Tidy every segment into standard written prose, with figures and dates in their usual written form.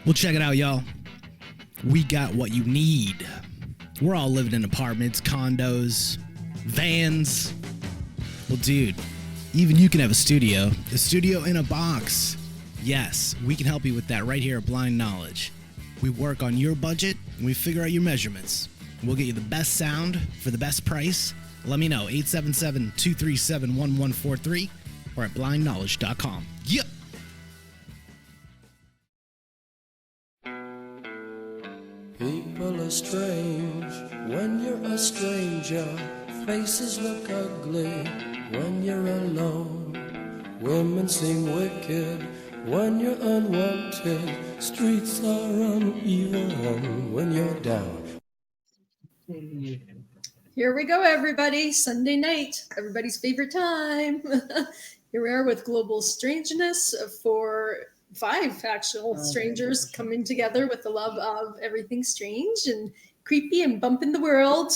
Well, check it out, y'all. We got what you need. We're all living in apartments, condos, vans. Well, dude, even you can have a studio in a box. Yes, we can help you with that right here at Blind Knowledge. We work on your budget, and we figure out your measurements. We'll get you the best sound for the best price. Let me know, 877-237-1143 or at blindknowledge.com. Yep. People are strange when you're a stranger. Faces look ugly when you're alone. Women seem wicked when you're unwanted. Streets are uneven when you're down. Here we go, everybody. Sunday night, everybody's favorite time. Here we are with Global Strangeness for 5 actual strangers coming together with the love of everything strange and creepy and bumping the world.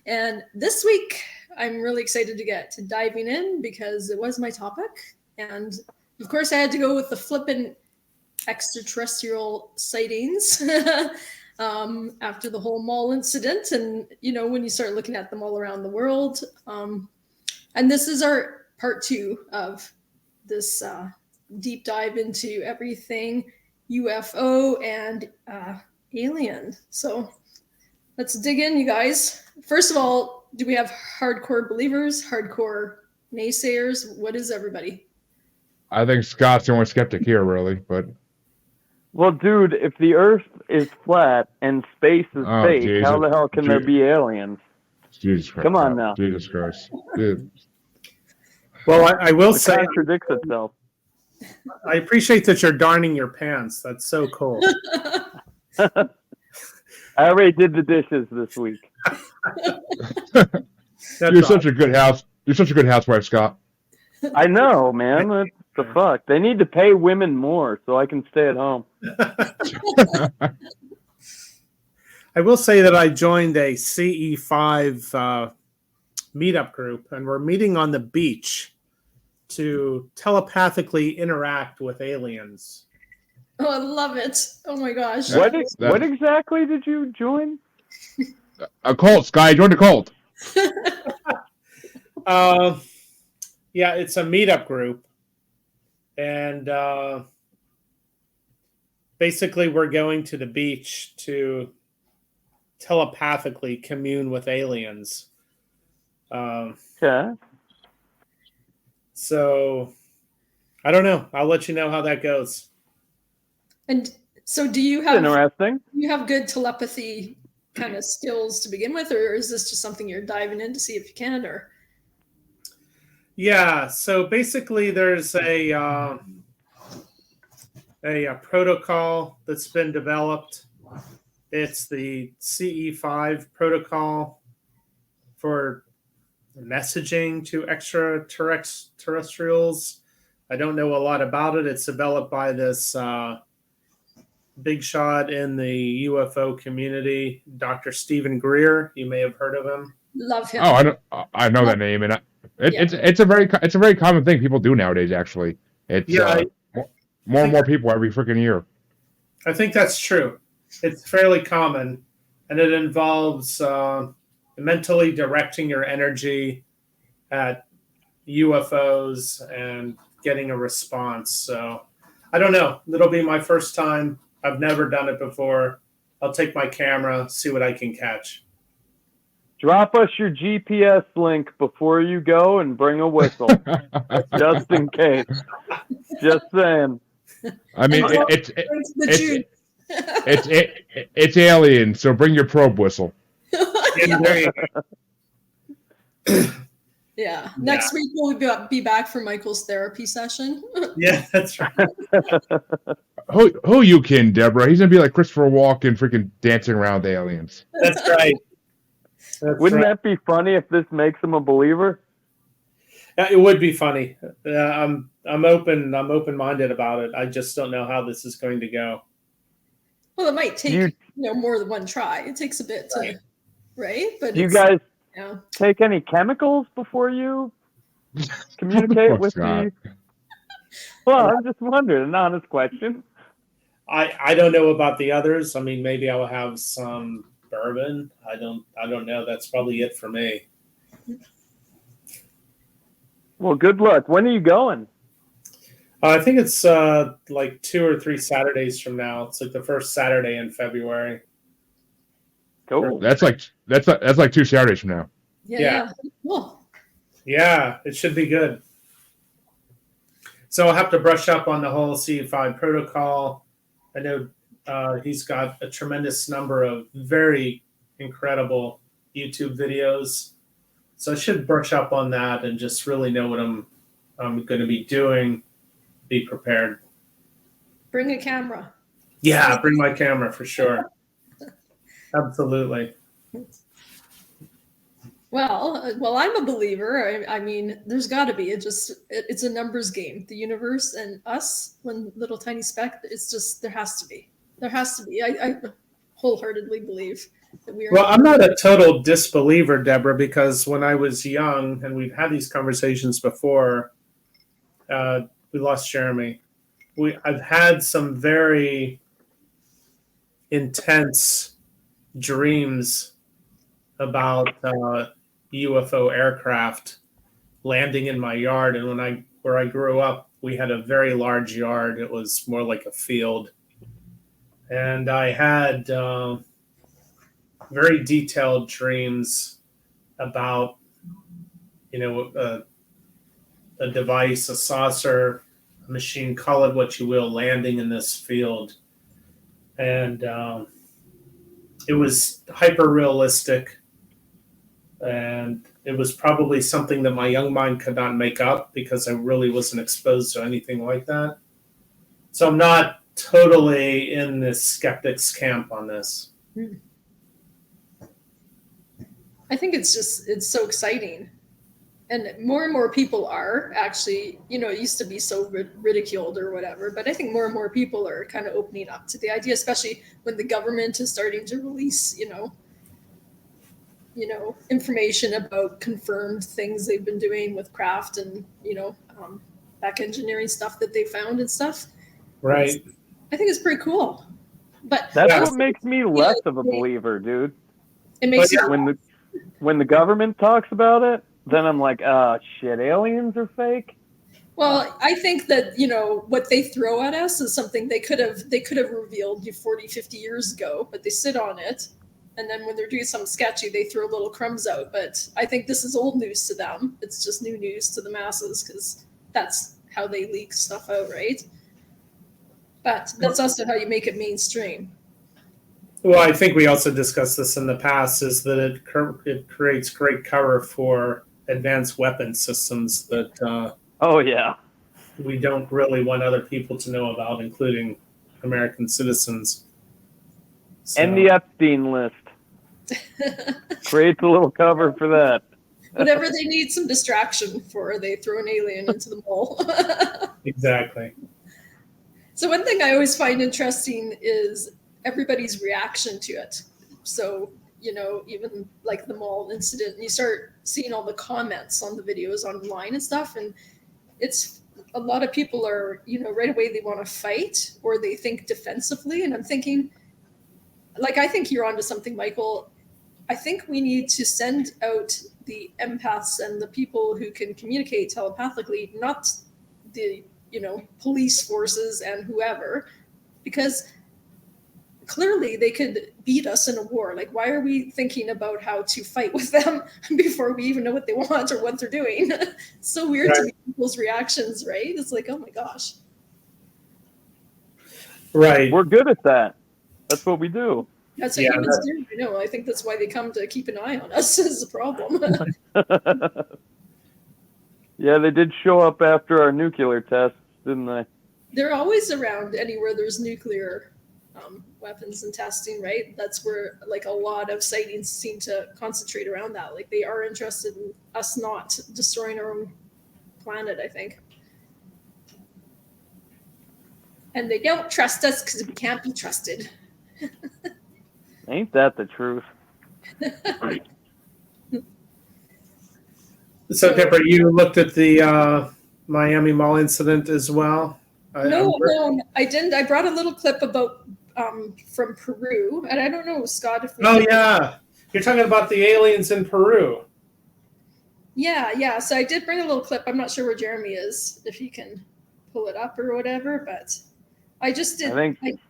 And this week, I'm really excited to get to diving in because it was my topic. And of course, I had to go with the flippin' extraterrestrial sightings. After the whole mall incident, and when you start looking at them all around the world, and this is our part 2 of this deep dive into everything UFO and alien. So let's dig in, you guys. First of all, do we have hardcore believers, hardcore naysayers? What is everybody? I think Scott's the only skeptic here, really, but... Well, dude, if the Earth is flat and space is fake, Jesus. how the hell can there be aliens? Jesus Christ. Come on now. Jesus Christ. Dude. Well, I will It say, contradicts itself. I appreciate that you're darning your pants. That's so cool. I already did the dishes this week. You're such a good housewife, Scott. I know, man. What the fuck? They need to pay women more so I can stay at home. I will say that I joined a CE5 meetup group, and we're meeting on the beach to telepathically interact with aliens. Oh, I love it. Oh my gosh. What exactly did you join? A cult, Sky. Join the cult. Yeah, it's a meetup group. And basically, we're going to the beach to telepathically commune with aliens. Okay. So, I don't know. I'll let you know how that goes. And so do you have interesting. You have good telepathy kind of skills to begin with, or is this just something you're diving in to see if you can, or? Yeah, so basically there's a protocol that's been developed. It's the CE5 protocol for messaging to extraterrestrials. I don't know a lot about it. It's developed by this big shot in the UFO community, Dr. Stephen Greer. You may have heard of him. Love him. Oh, I know that name, and it's a very common thing people do nowadays. Actually, it's more and more people every freaking year. I think that's true. It's fairly common, and it involves mentally directing your energy at UFOs and getting a response. So I don't know. It'll be my first time. I've never done it before. I'll take my camera, see what I can catch. Drop us your GPS link before you go and bring a whistle, just in case. Just saying. I mean, it's alien, so bring your probe whistle. Yeah. Next week we'll be back for Michael's therapy session. Yeah, that's right. Who you kidding, Debra? He's gonna be like Christopher Walken, freaking dancing around with aliens. That's right. Wouldn't that be funny if this makes him a believer? It would be funny. I'm open-minded about it. I just don't know how this is going to go. Well, it might take more than one try. It takes a bit to, right? But do you guys take any chemicals before you communicate with the? Well, I'm just wondering. An honest question. I don't know about the others. I mean, maybe I'll have some bourbon. I don't know. That's probably it for me. Well, good luck. When are you going? I think it's like 2 or 3 Saturdays from now. It's like the first Saturday in February. Cool. That's like 2 Saturdays from now. Yeah. Cool. Yeah, it should be good. So I'll have to brush up on the whole C5 protocol. I know he's got a tremendous number of very incredible YouTube videos. So I should brush up on that and just really know what I'm going to be doing. Be prepared. Bring a camera. Yeah, bring my camera for sure. Absolutely. Well, I'm a believer. I mean, there's got to be. It's a numbers game. The universe and us, one little tiny speck. It's just there has to be. There has to be. I wholeheartedly believe that we are. Well, I'm not a total disbeliever, Debra, because when I was young, and we've had these conversations before, we lost Jeremy. I've had some very intense dreams about UFO aircraft landing in my yard. And where I grew up, we had a very large yard. It was more like a field. And I had very detailed dreams about, a device, a saucer, a machine, call it what you will, landing in this field. And it was hyper realistic. And it was probably something that my young mind could not make up because I really wasn't exposed to anything like that. So I'm not totally in this skeptics camp on this. I think it's so exciting. And more people are actually, it used to be so ridiculed or whatever, but I think more and more people are kind of opening up to the idea, especially when the government is starting to release, information about confirmed things they've been doing with craft and, back engineering stuff that they found and stuff. Right. I think it's pretty cool. But that's what makes me less of a believer, dude. It makes when the government talks about it, then I'm like, oh shit, aliens are fake. Well, I think that, what they throw at us is something they could have revealed 40, 50 years ago, but they sit on it. And then when they're doing something sketchy, they throw little crumbs out. But I think this is old news to them. It's just new news to the masses because that's how they leak stuff out, right? But that's also how you make it mainstream. Well, I think we also discussed this in the past, is that it creates great cover for advanced weapon systems that we don't really want other people to know about, including American citizens. So. And the Epstein list. Creates a little cover for that. Whatever they need some distraction for, they throw an alien into the mall. Exactly. So one thing I always find interesting is everybody's reaction to it. So, even like the mall incident, and you start seeing all the comments on the videos online and stuff, and it's a lot of people are, right away they want to fight or they think defensively. And I'm thinking, I think you're onto something, Michael. I think we need to send out the empaths and the people who can communicate telepathically, not the, police forces and whoever, because clearly they could beat us in a war. Like, why are we thinking about how to fight with them before we even know what they want or what they're doing? It's so weird to me, people's reactions, right? It's like, oh my gosh. Right. We're good at that. That's what we do. That's what humans do. I know. I think that's why they come to keep an eye on us is the problem. Yeah, they did show up after our nuclear tests, didn't they? They're always around anywhere there's nuclear weapons and testing, right? That's where a lot of sightings seem to concentrate around that. Like, they are interested in us not destroying our own planet, I think. And they don't trust us because we can't be trusted. Ain't that the truth? So, Debra, you looked at the Miami Mall incident as well? No, I didn't. I brought a little clip about from Peru, and I don't know, Scott, if we. Oh yeah, you're talking about the aliens in Peru. Yeah. So I did bring a little clip. I'm not sure where Jeremy is, if he can pull it up or whatever, but I just did. I think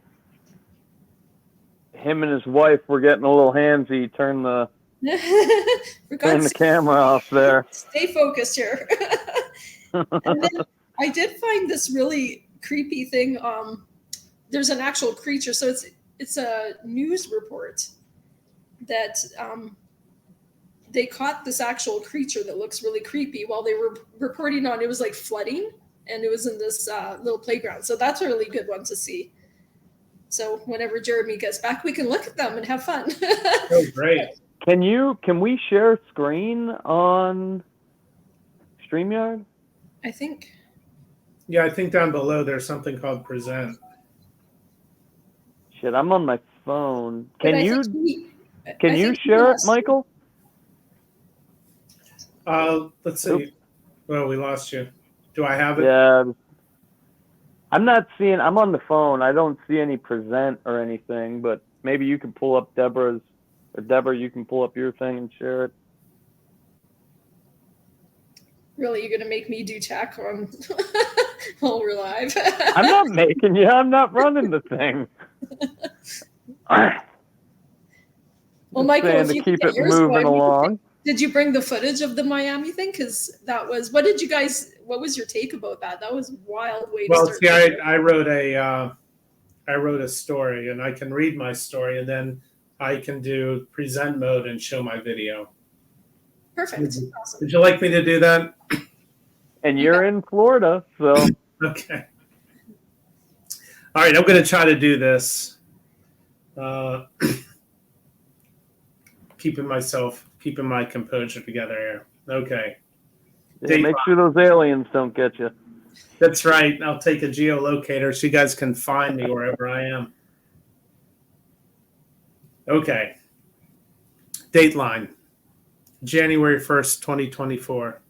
him and his wife were getting a little handsy. Turn the camera off there. Stay focused here. And then I did find this really creepy thing. There's an actual creature, so it's a news report that they caught this actual creature that looks really creepy while they were reporting on. It was like flooding, and it was in this little playground. So that's a really good one to see. So whenever Jeremy gets back, we can look at them and have fun. Oh, great! Can we share screen on StreamYard? I think. Yeah, I think down below there's something called present. Shit, I'm on my phone. But Can you share it, Michael? Let's see. Oops. Well, we lost you. Do I have it? Yeah. I'm not seeing. I'm on the phone. I don't see any present or anything. But maybe you can pull up Debra's, or Debra, you can pull up your thing and share it. Really, you're gonna make me do tech on while we're live? I'm not making you. I'm not running the thing. Well, Michael, if you keep it moving along. Did you bring the footage of the Miami thing? Because that was. What was your take about that? That was a wild way to start. Well, see, I wrote a story, and I can read my story, and then I can do present mode and show my video. Perfect. Awesome. Would you like me to do that? And you're in Florida, so. Okay. All right, I'm going to try to do this. Keeping my composure together here. Okay. Yeah, make sure those aliens don't get you. That's right. I'll take a geolocator so you guys can find me wherever I am. Okay. Dateline. January 1st, 2024.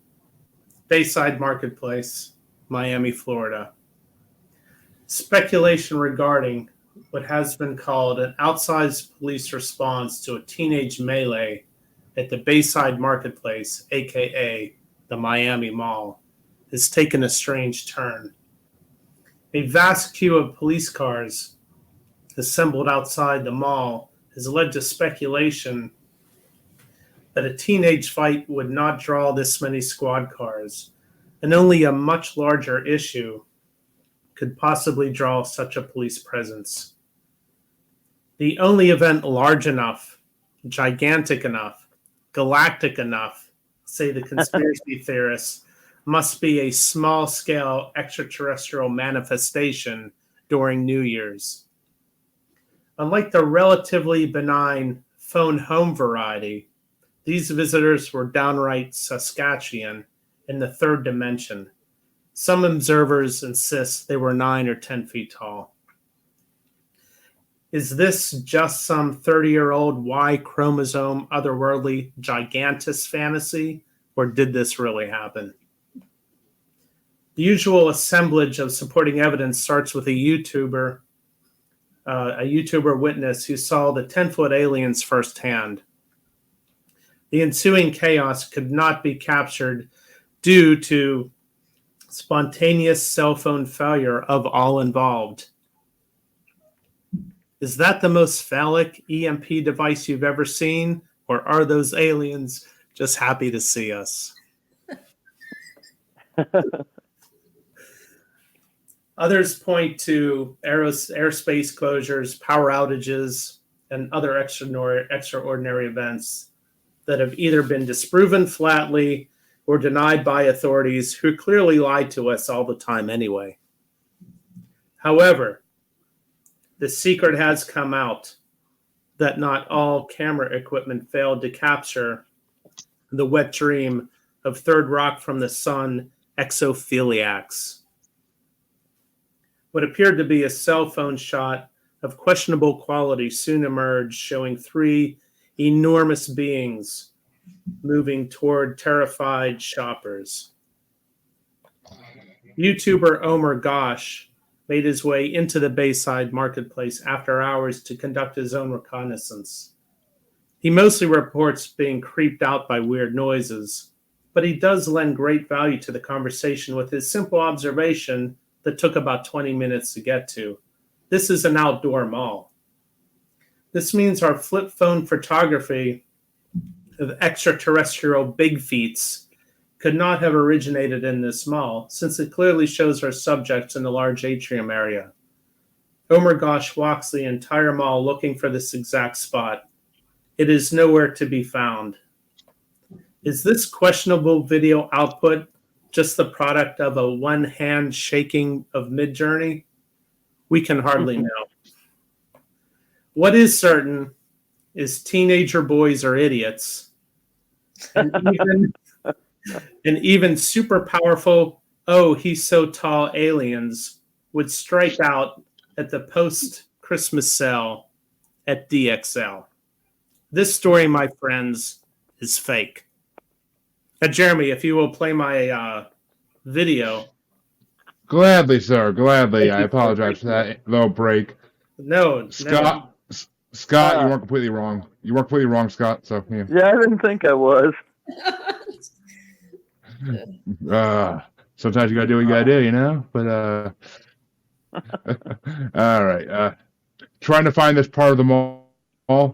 Bayside Marketplace, Miami, Florida. Speculation regarding what has been called an outsized police response to a teenage melee at the Bayside Marketplace, a.k.a. the Miami Mall, has taken a strange turn. A vast queue of police cars assembled outside the mall has led to speculation that a teenage fight would not draw this many squad cars, and only a much larger issue could possibly draw such a police presence. The only event large enough, gigantic enough, galactic enough, say the conspiracy theorists, must be a small-scale extraterrestrial manifestation during New Year's. Unlike the relatively benign phone home variety, these visitors were downright Saskatchewan in the third dimension. Some observers insist they were 9 or 10 feet tall. Is this just some 30-year-old Y chromosome otherworldly gigantus fantasy, or did this really happen? The usual assemblage of supporting evidence starts with a YouTuber witness who saw the 10-foot aliens firsthand. The ensuing chaos could not be captured due to spontaneous cell phone failure of all involved. Is that the most phallic EMP device you've ever seen, or are those aliens just happy to see us? Others point to airspace closures, power outages, and other extraordinary events that have either been disproven flatly or denied by authorities who clearly lie to us all the time anyway. However, the secret has come out that not all camera equipment failed to capture the wet dream of third rock from the sun exophiliacs. What appeared to be a cell phone shot of questionable quality soon emerged, showing 3 enormous beings moving toward terrified shoppers. YouTuber Omer Gosh made his way into the Bayside marketplace after hours to conduct his own reconnaissance. He mostly reports being creeped out by weird noises, but he does lend great value to the conversation with his simple observation that took about 20 minutes to get to. This is an outdoor mall. This means our flip phone photography of extraterrestrial big feats could not have originated in this mall, since it clearly shows our subjects in the large atrium area. Omer Gosh walks the entire mall looking for this exact spot. It is nowhere to be found. Is this questionable video output just the product of a one-hand shaking of Midjourney? We can hardly know. What is certain is teenager boys are idiots. And even super powerful, oh, he's so tall aliens would strike out at the post-Christmas sale at DXL. This story, my friends, is fake. Jeremy, if you will play my video. Gladly, sir. Gladly. I apologize for that little break. No, Scott, you weren't completely wrong. You weren't completely wrong, Scott. So yeah. Yeah, I didn't think I was. Sometimes you gotta do what you gotta do, you know. But all right. Trying to find this part of the mall.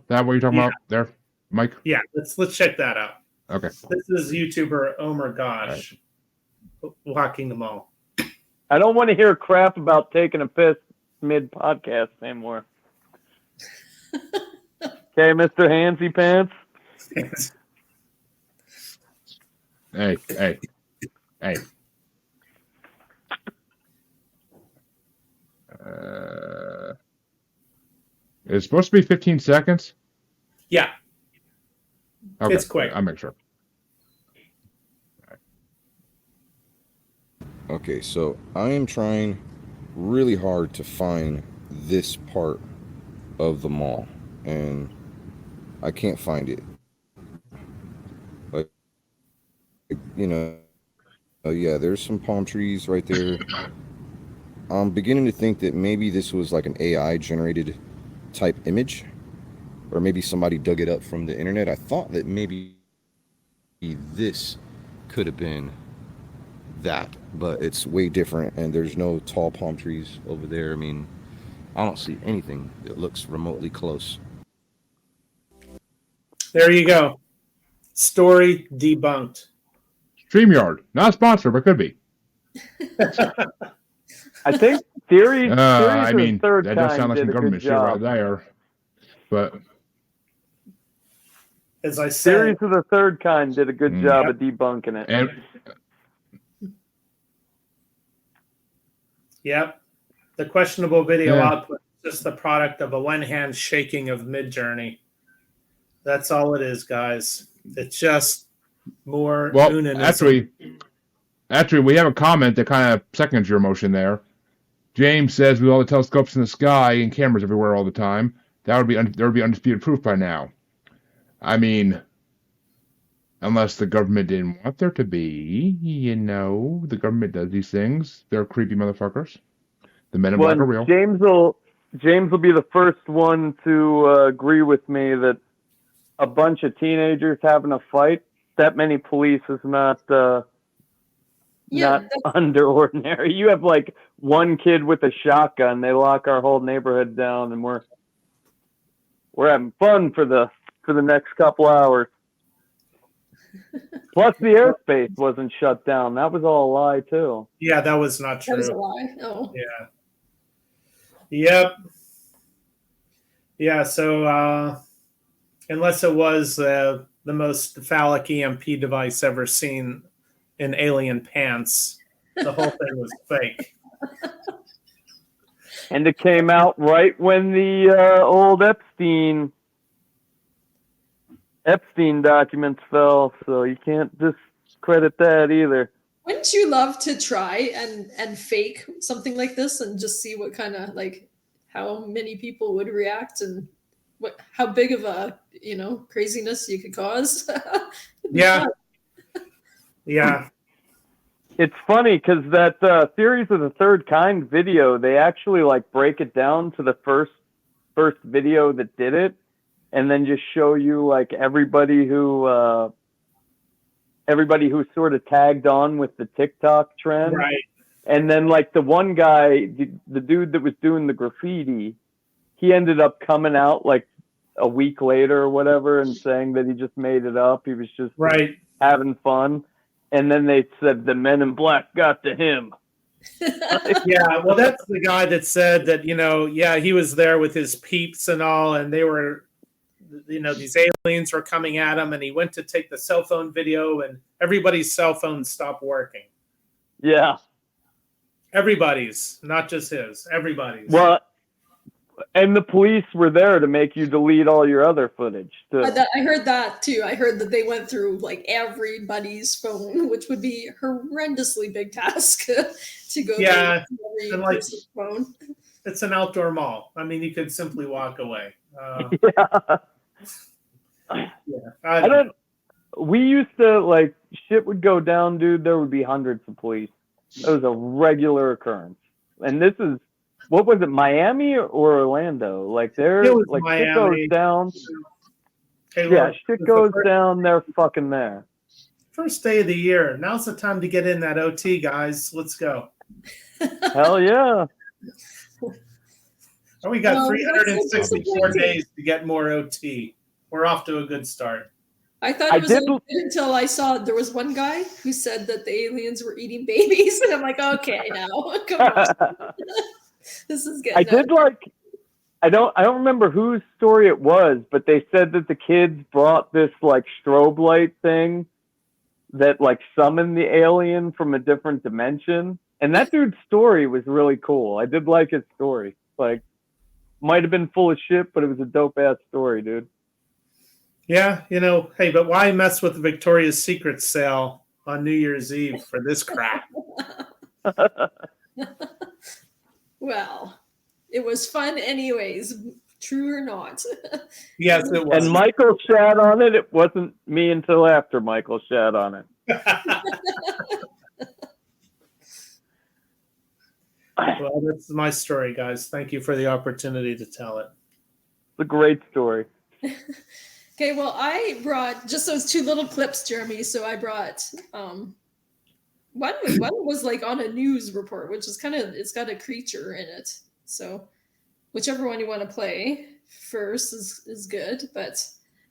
That what you're talking about there, Mike? Yeah, let's check that out. Okay. This is YouTuber Omer Gosh walking the mall. I don't want to hear crap about taking a piss mid-podcast anymore. Okay, Mr. Handsy Pants. Hey. It's supposed to be 15 seconds? Yeah. Okay. It's quick. I'll make sure. Okay, so I am trying really hard to find this part of the mall, and I can't find it. Like, yeah, there's some palm trees right there. I'm beginning to think that maybe this was like an AI generated type image, or maybe somebody dug it up from the internet. I thought that maybe this could have been that, but it's way different, and there's no tall palm trees over there. I mean, I don't see anything that looks remotely close. There you go. Story debunked. StreamYard, not sponsored, but could be. I think theories. I mean, the third that does sound like kind some did a government good shit right job. there. But As I said, Theories of the third kind did a good job of debunking it. and yep, the questionable video Yeah. output is just the product of a one-hand shaking of Midjourney. That's all it is, guys. It's just more. well, Unanism. actually, we have a comment that kind of seconds your motion there. James says, with all the telescopes in the sky and cameras everywhere all the time, there would be undisputed proof by now. I mean, unless the government didn't want there to be, the government does these things. They're creepy motherfuckers. The men in black are real. James will be the first one to agree with me that a bunch of teenagers having a fight, that many police is not under ordinary. You have like one kid with a shotgun, they lock our whole neighborhood down, and we're having fun for the next couple hours. Plus the airspace wasn't shut down. That was all a lie too. Yeah, that was not true. That was a lie. Oh. Yeah. Yep. Yeah, so unless it was the most phallic EMP device ever seen in alien pants, the whole thing was fake. And it came out right when the old Epstein documents fell, so you can't discredit that either. Wouldn't you love to try and fake something like this and just see what kind of how many people would react and how big of a craziness you could cause? Yeah. Yeah. It's funny because that Theories of the Third Kind video, they actually like break it down to the first video that did it, and then just show you like everybody who sort of tagged on with the TikTok trend. Right. And then like the one guy, the dude that was doing the graffiti, he ended up coming out like a week later or whatever and saying that he just made it up. He was just Right. having fun. And then they said the men in black got to him. Yeah, well, that's the guy that said that, he was there with his peeps and all, and they were, these aliens were coming at him, and he went to take the cell phone video, and everybody's cell phones stopped working. Yeah. Everybody's, not just his. Everybody's. Well, and the police were there to make you delete all your other footage. I heard that too. I heard that they went through like everybody's phone, which would be a horrendously big task to go Yeah, through and every person's phone. It's an outdoor mall. I mean, you could simply walk away. Yeah. We used to, like, shit would go down, dude. There would be hundreds of police. It was a regular occurrence. And this is, what was it, Miami or Orlando? Like, they're, like, Miami. shit goes down. Hey, Yeah, look, shit goes down, they're fucking there. First day of the year. Now's the time to get in that OT, guys. Let's go. Hell yeah. And we got 364 days to get more OT. We're off to a good start. I thought it was good until I saw there was one guy who said that the aliens were eating babies, and I'm like, okay, now come on, this is good. I don't remember whose story it was, but they said that the kids brought this like strobe light thing that like summoned the alien from a different dimension, and that dude's story was really cool. I did like his story. Like, might have been full of shit, but it was a dope ass story, dude. Yeah, hey, but why mess with the Victoria's Secret sale on New Year's Eve for this crap? Well, it was fun anyways, true or not. Yes, it was. And Michael shat on it. It wasn't me until after Michael shat on it. Well, that's my story, guys. Thank you for the opportunity to tell it. It's a great story. Okay, well, I brought just those two little clips, Jeremy. So I brought one was like on a news report, which is it's got a creature in it. So whichever one you want to play first is good. But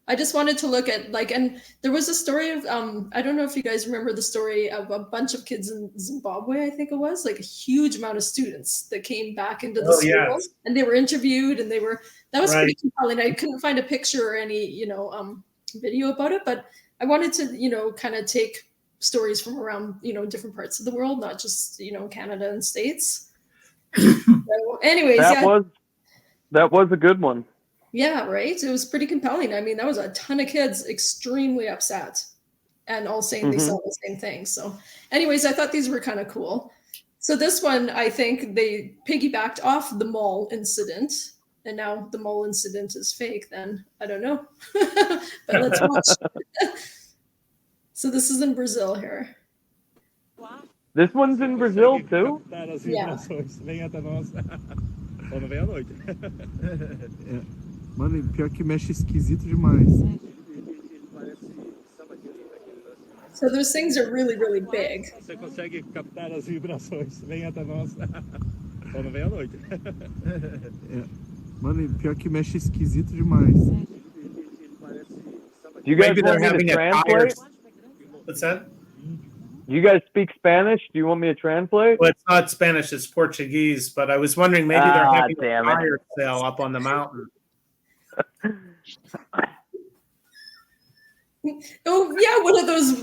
I just wanted to look at and there was a story of I don't know if you guys remember the story of a bunch of kids in Zimbabwe. I think it was like a huge amount of students that came back into the school, yes. And they were interviewed, and that was pretty compelling. I couldn't find a picture or any video about it, but I wanted to kind of take stories from around different parts of the world, not just Canada and States. So anyways, that was a good one. Yeah, right. It was pretty compelling. I mean, that was a ton of kids extremely upset and all saying they saw the same thing. So anyways, I thought these were kind of cool. So this one, I think they piggybacked off the mall incident, and now the mall incident is fake. Then I don't know, but let's watch. So this is in Brazil here. This one's in Brazil too? Yeah. Mano, pior que mexe esquisito demais. So those things are really, really big. Você consegue captar as vibrações. Vem até nós. Só não vem à noite. Mano, pior que mexe esquisito demais. You guys want me to translate? What's that? You guys speak Spanish? Do you want me to translate? Well, it's not Spanish, it's Portuguese, but I was wondering maybe they're having a fire sale up on the mountain. Oh yeah, one of those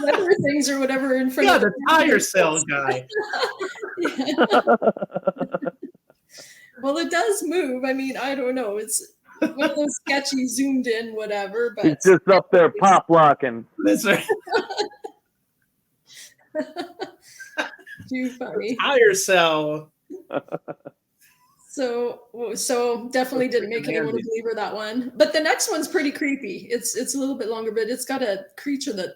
weather things or whatever in front of the tire sales guy. Well, it does move. I mean, I don't know. It's one of those sketchy zoomed in whatever, but it's just up there pop locking. That's right. Too funny. Tire sale. So definitely didn't make anyone a believer, that one. But the next one's pretty creepy. It's a little bit longer, but it's got a creature that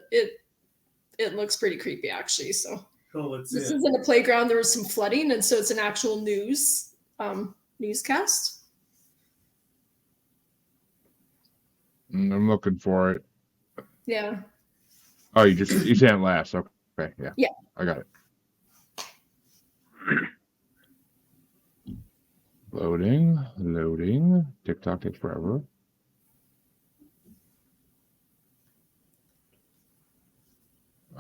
it looks pretty creepy actually. So Cool. Let's this see. is in a playground. There was some flooding, and so it's an actual newscast. I'm looking for it. Yeah. Oh, you saying it last? Okay, yeah. Yeah. I got it. Loading. TikTok takes forever.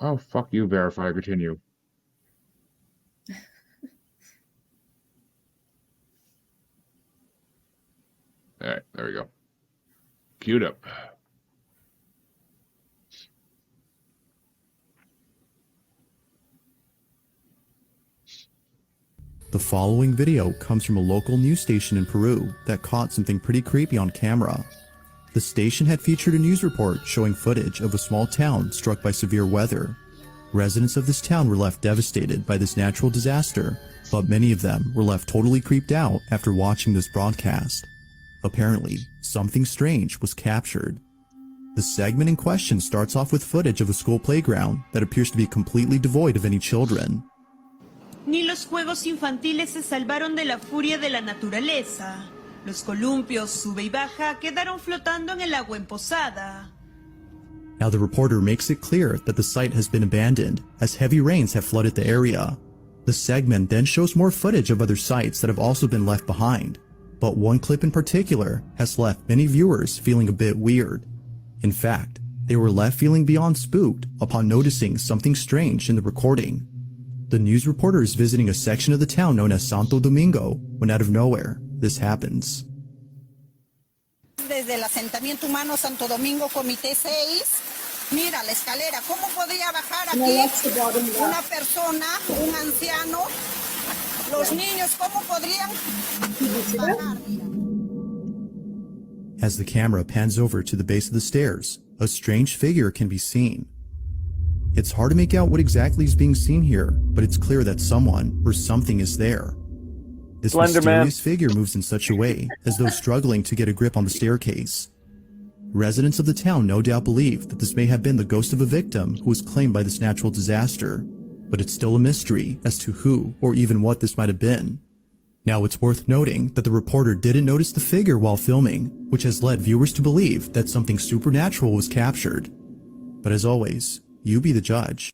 Oh, fuck you, verify, continue. All right, there we go. Queued up. The following video comes from a local news station in Peru that caught something pretty creepy on camera. The station had featured a news report showing footage of a small town struck by severe weather. Residents of this town were left devastated by this natural disaster, but many of them were left totally creeped out after watching this broadcast. Apparently, something strange was captured. The segment in question starts off with footage of a school playground that appears to be completely devoid of any children. Ni los juegos infantiles se salvaron de la furia de la naturaleza. Los columpios, sube y baja, quedaron flotando en el agua emposada. Now the reporter makes it clear that the site has been abandoned as heavy rains have flooded the area. The segment then shows more footage of other sites that have also been left behind. But one clip in particular has left many viewers feeling a bit weird. In fact, they were left feeling beyond spooked upon noticing something strange in the recording. The news reporter is visiting a section of the town known as Santo Domingo when out of nowhere, this happens. Desde el asentamiento humano Santo Domingo, Comité 6, mira la escalera, ¿cómo podría bajar aquí una persona, un anciano? Los niños, ¿cómo podrían bajar? As the camera pans over to the base of the stairs, a strange figure can be seen. It's hard to make out what exactly is being seen here, but it's clear that someone or something is there. This mysterious figure moves in such a way as though struggling to get a grip on the staircase. Residents of the town no doubt believe that this may have been the ghost of a victim who was claimed by this natural disaster, but it's still a mystery as to who or even what this might have been. Now it's worth noting that the reporter didn't notice the figure while filming, which has led viewers to believe that something supernatural was captured. But as always, you be the judge.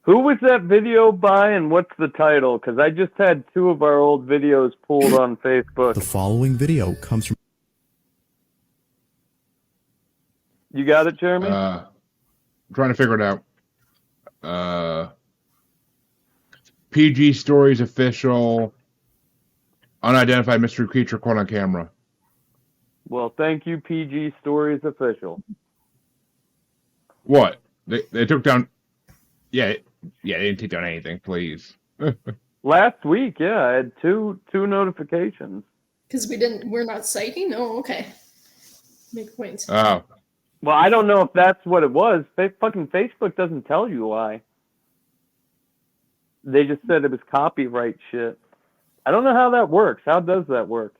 Who was that video by and what's the title? Because I just had 2 of our old videos pulled on Facebook. The following video comes from... You got it, Jeremy? I'm trying to figure it out. PG Stories official, unidentified mystery creature caught on camera. Well, thank you, PG Stories official. What? They took down... Yeah, they didn't take down anything, please. Last week, yeah, I had two notifications. Because we're not citing? Oh, okay. Make points. Oh. Well, I don't know if that's what it was. Fucking Facebook doesn't tell you why. They just said it was copyright shit. I don't know how that works. How does that work?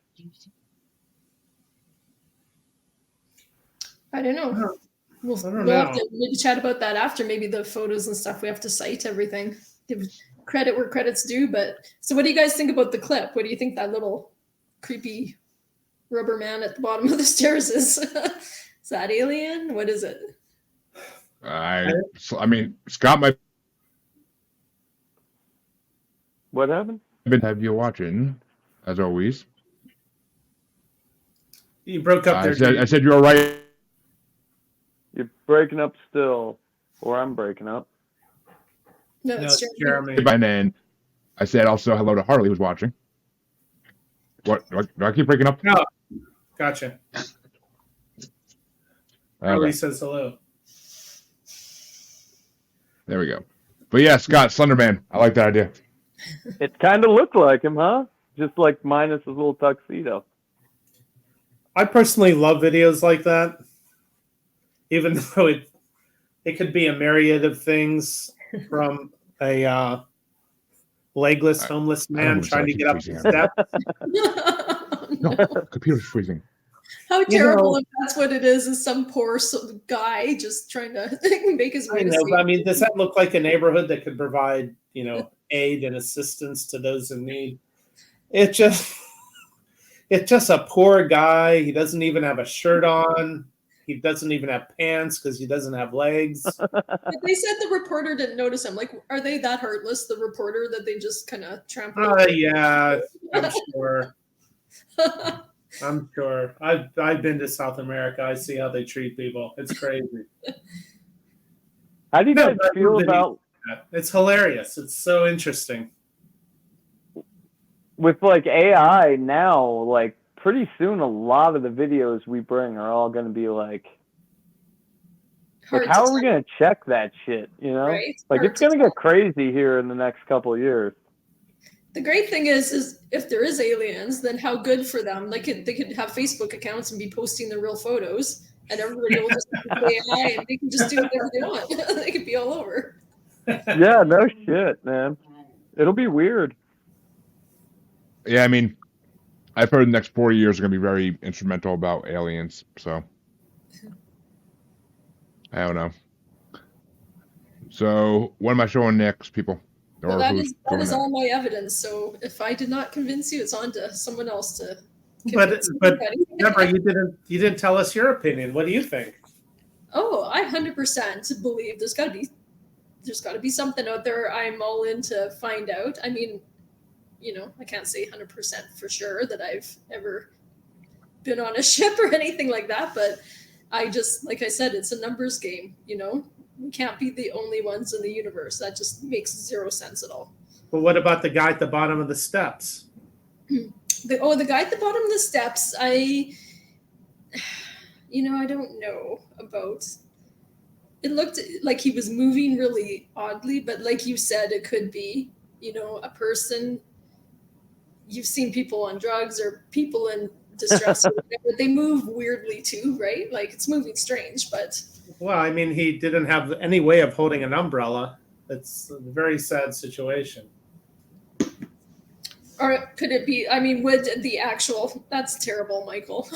I don't know. We'll have to maybe chat about that after. Maybe the photos and stuff, we have to cite everything. Give credit where credit's due. But so what do you guys think about the clip? What do you think that little creepy rubber man at the bottom of the stairs is? Is that alien? What is it? I mean, Scott might... What happened? Have you watching, as always. You broke up there. I said you were right. You're breaking up still, or I'm breaking up. No, it's Jeremy. And then I said also hello to Harley, who's watching. What? Do I keep breaking up? No. Gotcha. Harley says hello. There we go. But yeah, Scott, Slenderman. I like that idea. It kind of looked like him, huh? Just like minus his little tuxedo. I personally love videos like that. Even though it could be a myriad of things, from a legless homeless man trying to get up the steps. No, computer's freezing. How You terrible know- if that's what it is some poor guy just trying to make his way I to know, but I safety. mean, does that look like a neighborhood that could provide, aid and assistance to those in need? It's just a poor guy. He doesn't even have a shirt on. He doesn't even have pants because he doesn't have legs. But they said the reporter didn't notice him. Like, are they that heartless, the reporter, that they just kind of trample over? Yeah, I'm sure. I'm sure. I've been to South America. I see how they treat people. It's crazy. How do you guys but feel about it's hilarious. It's so interesting. with like AI now? Like pretty soon, a lot of the videos we bring are all going to be like Hard how to are we tell. going to check that shit? Right. Like Hard it's to going to tell. get crazy here in the next couple of years. The great thing is if there is aliens, then how good for them. Like they could have Facebook accounts and be posting their real photos, and everybody will just be AI, and they can just do whatever they want. They could be all over. Yeah, no shit, man. It'll be weird. Yeah, I mean, I've heard the next 40 years are going to be very instrumental about aliens. So I don't know. So what am I showing next, people? Well, Or that who's is doing all my evidence. So if I did not convince you, it's on to someone else to But convince but everybody. Debra, you didn't tell us your opinion. What do you think? Oh, I 100% believe there's got to be something out there. I'm all in to find out. I mean, I can't say 100% for sure that I've ever been on a ship or anything like that, but I just, like I said, it's a numbers game. We can't be the only ones in the universe. That just makes zero sense at all. But what about the guy at the bottom of the steps? The guy at the bottom of the steps, I don't know about. It looked like he was moving really oddly, but like you said, it could be, a person. You've seen people on drugs or people in distress, or whatever. They move weirdly too, right? Like it's moving strange, but. Well, I mean, he didn't have any way of holding an umbrella. It's a very sad situation. Or could it be, I mean, would the actual, that's terrible, Michael.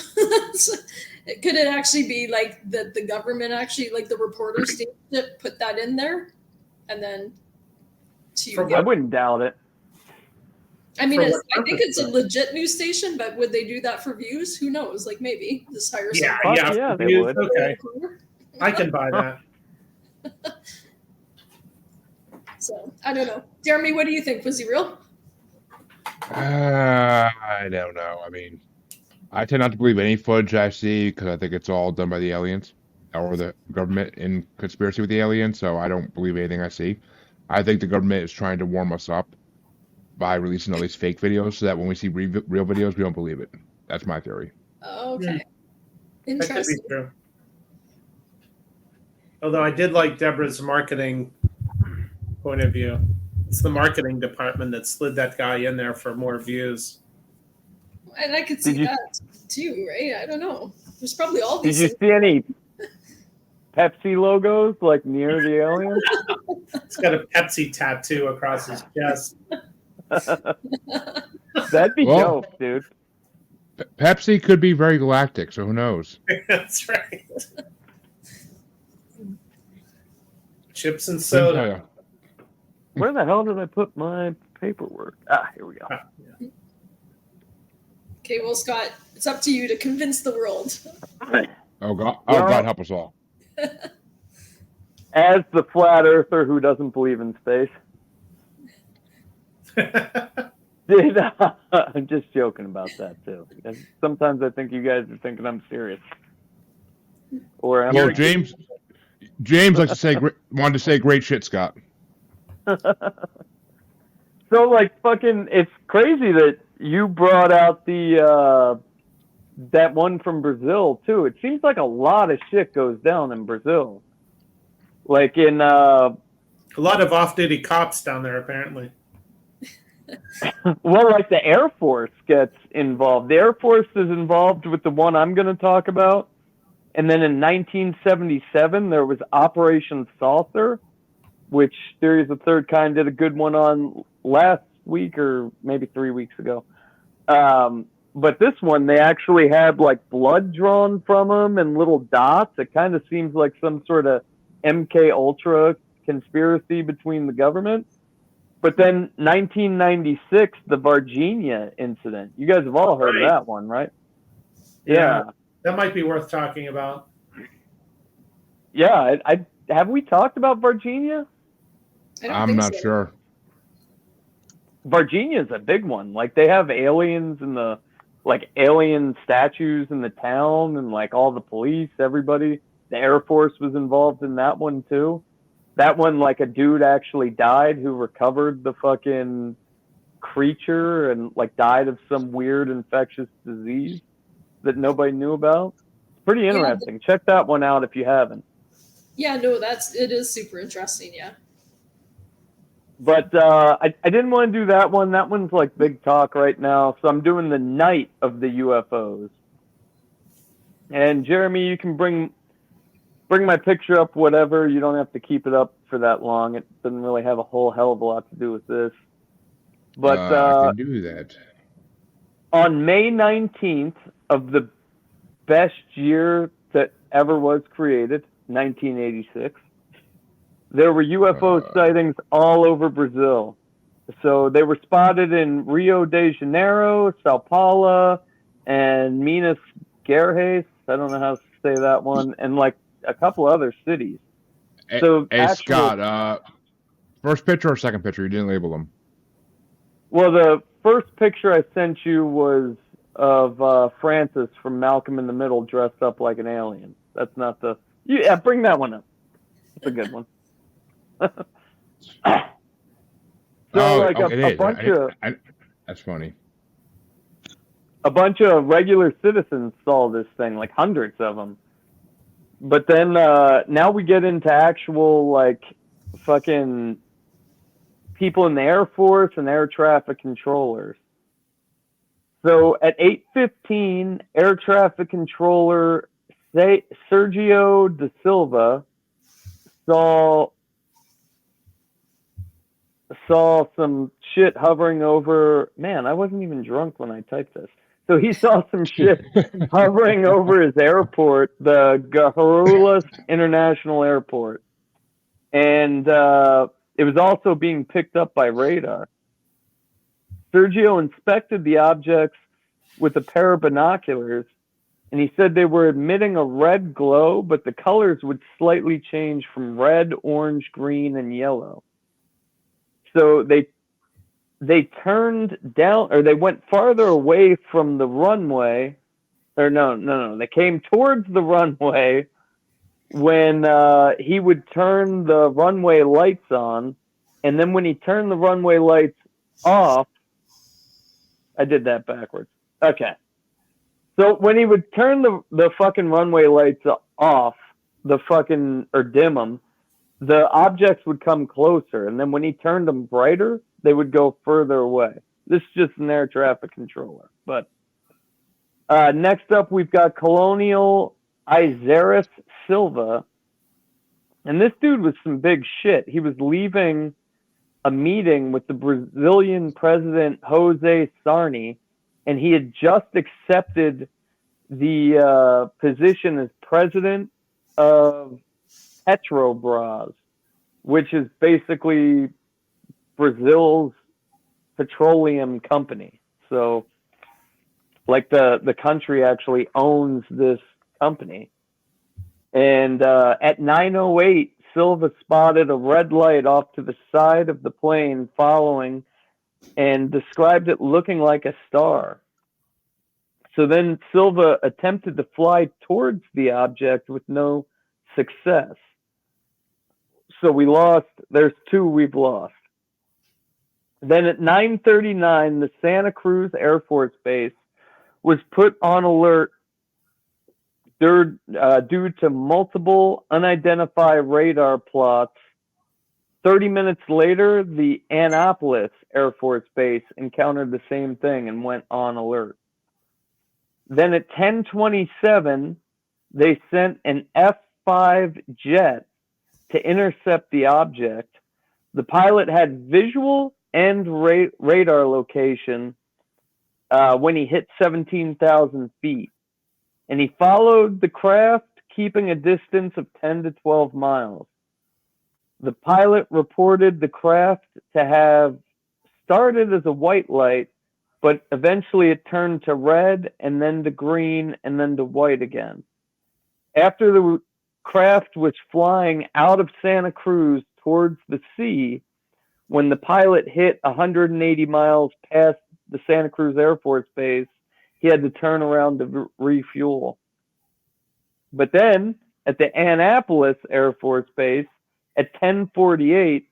Could it actually be like the government actually, like the reporter station put that in there? And then I wouldn't doubt it. I mean, I think it's a legit news station, but would they do that for views? Who knows? Like maybe just hire someone. Yeah, they would. Okay. I can buy that. So I don't know. Jeremy, what do you think? Was he real? I don't know. I mean, I tend not to believe any footage I see because I think it's all done by the aliens or the government in conspiracy with the aliens. So I don't believe anything I see. I think the government is trying to warm us up by releasing all these fake videos so that when we see real videos, we don't believe it. That's my theory. Okay. That could be Interesting. true. Although I did like Debra's marketing point of view. It's the marketing department that slid that guy in there for more views. And I could see that too, right? I don't know. There's probably all Did these you things. see any Pepsi logos like near the aliens? It's got a Pepsi tattoo across his chest. That'd be dope, dude. Pepsi could be very galactic, so who knows? That's right. Chips and soda. Where the hell did I put my paperwork? Here we go. Okay, well, Scott, it's up to you to convince the world. Oh God, help us all. As the flat earther who doesn't believe in space. I'm just joking about that too. Sometimes I think you guys are thinking I'm serious. Or am I? James likes to say wanted to say great shit, Scott. So like fucking, it's crazy that you brought out the that one from Brazil too. It seems like a lot of shit goes down in Brazil. Like in a lot of off-duty cops down there, apparently. well, like the Air Force gets involved. The Air Force is involved with the one I'm going to talk about. And then in 1977, there was Operation Saucer, which Theory of the Third Kind did a good one on last week or maybe 3 weeks ago. But this one, they actually had like blood drawn from them and little dots. It kind of seems like some sort of MK Ultra conspiracy between the government. But then 1996, the Virginia incident. You guys have all heard of that one, right? Yeah. That might be worth talking about. Yeah, I have we talked about Virginia? I'm not sure. Virginia is a big one. Like they have aliens in the alien statues in the town, and like all the police, everybody. The Air Force was involved in that one too. That one, like a dude actually died who recovered the fucking creature and like died of some weird infectious disease that nobody knew about. It's pretty interesting. Check that one out if you haven't. Yeah, no, it is super interesting. Yeah. But I didn't want to do that one. That one's like big talk right now. So I'm doing the night of the UFOs. And Jeremy, you can bring my picture up, whatever. You don't have to keep it up for that long. It doesn't really have a whole hell of a lot to do with this. But I can do that. On May 19th of the best year that ever was created, 1986, there were UFO sightings all over Brazil. So they were spotted in Rio de Janeiro, Sao Paulo, and Minas Gerais. I don't know how to say that one. And like a couple other cities. So Scott, first picture or second picture? You didn't label them. Well, the first picture I sent you was of Francis from Malcolm in the Middle dressed up like an alien. That's not the... Yeah, bring that one up. That's a good one. A bunch of... That's funny. A bunch of regular citizens saw this thing, like hundreds of them. But then now we get into actual, like, fucking people in the Air Force and air traffic controllers. So at 8:15, air traffic controller Sergio da Silva saw some shit hovering over... Man, I wasn't even drunk when I typed this. So he saw some shit hovering over his airport, the Guarulhos International Airport. And it was also being picked up by radar. Sergio inspected the objects with a pair of binoculars, and he said they were emitting a red glow, but the colors would slightly change from red, orange, green, and yellow. So they turned down, or they went farther away from the runway, or no, they came towards the runway when he would turn the runway lights on, and then when he turned the runway lights off, I did that backwards. Okay. So when he would turn the fucking runway lights off, or dim them, the objects would come closer, and then when he turned them brighter, they would go further away. This is just an air traffic controller. But next up, we've got Colonial Izares Silva. And this dude was some big shit. He was leaving a meeting with the Brazilian president, Jose Sarney, and he had just accepted the position as president of Petrobras, which is basically Brazil's petroleum company. So, like the country actually owns this company. And at 9:08, Silva spotted a red light off to the side of the plane following and described it looking like a star. So then Silva attempted to fly towards the object with no success. So we lost. There's two we've lost. Then at 9:39, the Santa Cruz Air Force Base was put on alert due to multiple unidentified radar plots. 30 minutes later, the Annapolis Air Force Base encountered the same thing and went on alert. Then at 10:27, they sent an F-5 jet to intercept the object. The pilot had visual and radar location when he hit 17,000 feet. And he followed the craft, keeping a distance of 10 to 12 miles. The pilot reported the craft to have started as a white light, but eventually it turned to red and then to green and then to white again. After the craft was flying out of Santa Cruz towards the sea, when the pilot hit 180 miles past the Santa Cruz Air Force Base, he had to turn around to refuel. But then, at the Annapolis Air Force Base, at 10:48,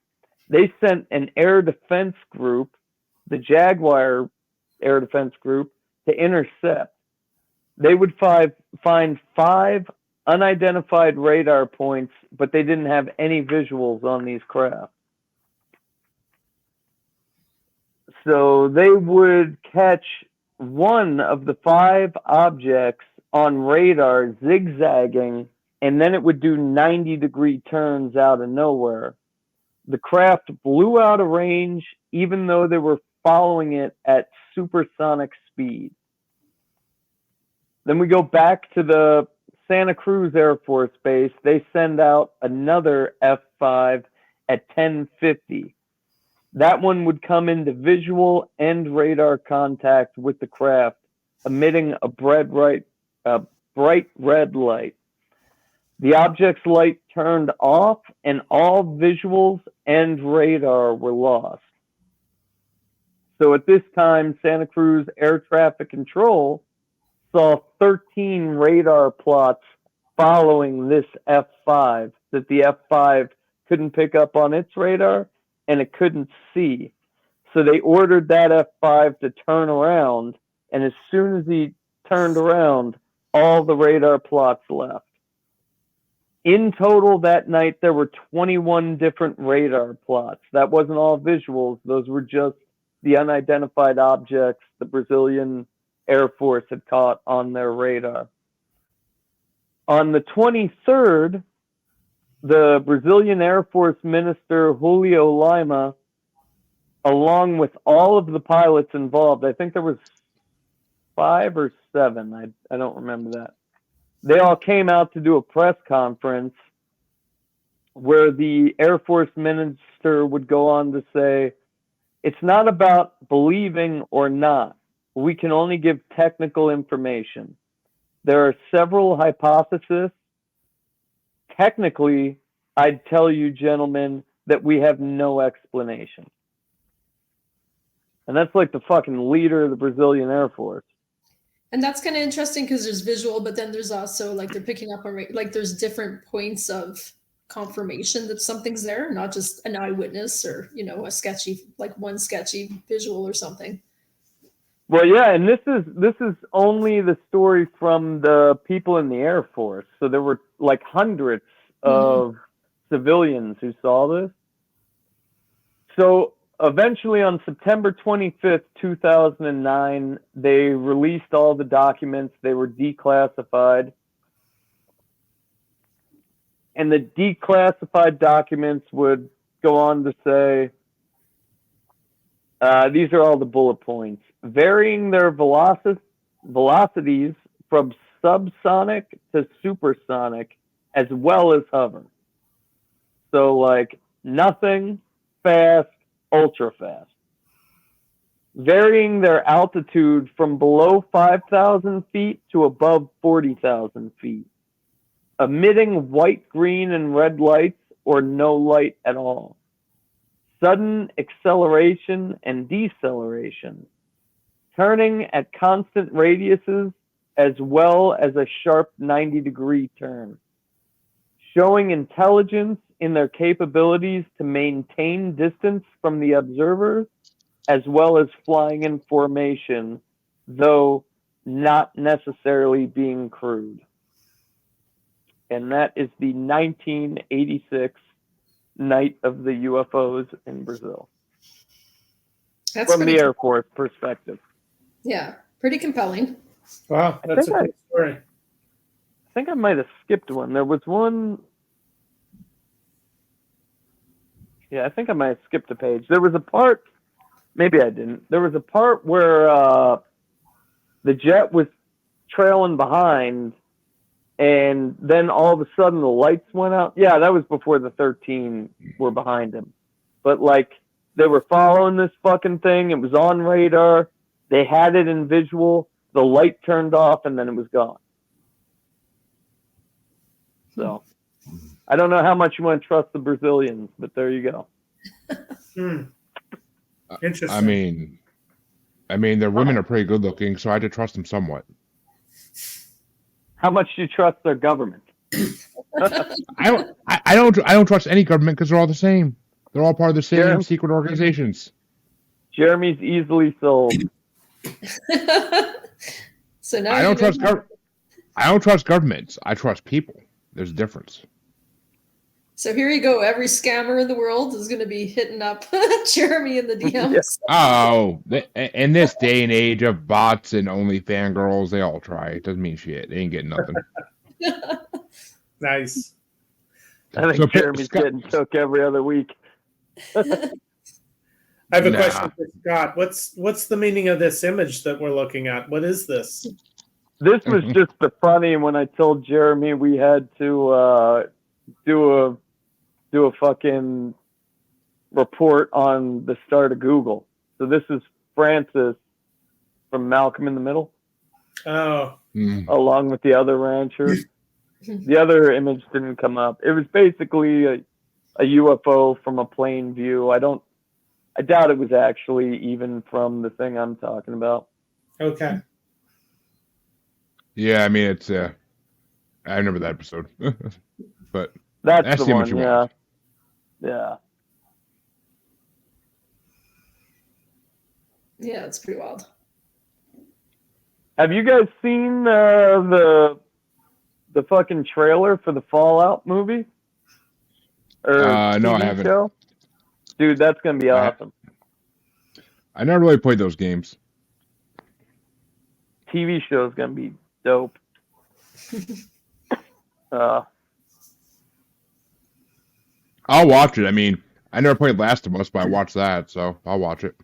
they sent an air defense group, the Jaguar Air Defense Group, to intercept. They would find 5 unidentified radar points, but they didn't have any visuals on these craft. So they would catch one of the 5 objects on radar zigzagging, and then it would do 90-degree turns out of nowhere. The craft blew out of range even though they were following it at supersonic speed. Then we go back to the Santa Cruz Air Force Base. They send out another F-5 at 10:50. That one would come into visual and radar contact with the craft, emitting a bright red light. The object's light turned off, and all visuals and radar were lost. So at this time, Santa Cruz Air Traffic Control saw 13 radar plots following this F-5 that the F-5 couldn't pick up on its radar and it couldn't see. So they ordered that F-5 to turn around, and as soon as he turned around, all the radar plots left. In total that night, there were 21 different radar plots. That wasn't all visuals. Those were just the unidentified objects the Brazilian Air Force had caught on their radar. On the 23rd, the Brazilian Air Force Minister Julio Lima, along with all of the pilots involved, I think there was 5 or 7, I don't remember that. They all came out to do a press conference where the Air Force Minister would go on to say, it's not about believing or not. We can only give technical information. There are several hypotheses. Technically, I'd tell you, gentlemen, that we have no explanation. And that's like the fucking leader of the Brazilian Air Force. And that's kind of interesting because there's visual, but then there's also like they're picking up on like there's different points of confirmation that something's there, not just an eyewitness or a sketchy one sketchy visual or something. Well, yeah, and this is only the story from the people in the Air Force. So there were like hundreds of civilians who saw this. So eventually on September 25th, 2009, they released all the documents. They were declassified. And the declassified documents would go on to say, these are all the bullet points. Varying their velocities from subsonic to supersonic, as well as hover. So like nothing, fast, ultra fast. Varying their altitude from below 5,000 feet to above 40,000 feet. Emitting white, green, and red lights or no light at all. Sudden acceleration and deceleration. Turning at constant radiuses as well as a sharp 90-degree turn. Showing intelligence in their capabilities to maintain distance from the observers as well as flying in formation, though not necessarily being crewed. And that is the 1986 Night of the UFOs in Brazil. That's from the Air Force perspective. Yeah, pretty compelling. Wow, that's a good story. I think I might have skipped one. There was one. Yeah, I think I might have skipped a page. There was a part. Maybe I didn't. There was a part where the jet was trailing behind, and then all of a sudden the lights went out. Yeah, that was before the 13 were behind him. But like, they were following this fucking thing. It was on radar. They had it in visual. The light turned off, and then it was gone. So, I don't know how much you want to trust the Brazilians, but there you go. Interesting. I mean, their women are pretty good looking, so I had to trust them somewhat. How much do you trust their government? I don't trust any government because they're all the same. They're all part of the same secret organizations. Jeremy's easily sold. So now I don't trust governments. I trust people. There's a difference. So here you go. Every scammer in the world is going to be hitting up Jeremy in the DMs. Oh, in this day and age of bots and only fangirls, they all try. It doesn't mean shit. They ain't getting nothing. Nice. I think Jeremy's getting took every other week. I have a question for Scott. What's the meaning of this image that we're looking at? What is this? This was just the funny when I told Jeremy we had to do a fucking report on the start of Google. So this is Francis from Malcolm in the Middle. Oh. Along with the other rancher. The other image didn't come up. It was basically a UFO from a plane view. I doubt it was actually even from the thing I'm talking about. Okay. Yeah, I mean, it's I remember that episode. But that's the one, yeah. Yeah. Yeah, it's pretty wild. Have you guys seen the fucking trailer for the Fallout movie? Or no, TV I haven't. show? Dude, that's gonna be awesome. I never really played those games. TV show's gonna be dope. I'll watch it. I mean, I never played Last of Us, but I watched that, so I'll watch it.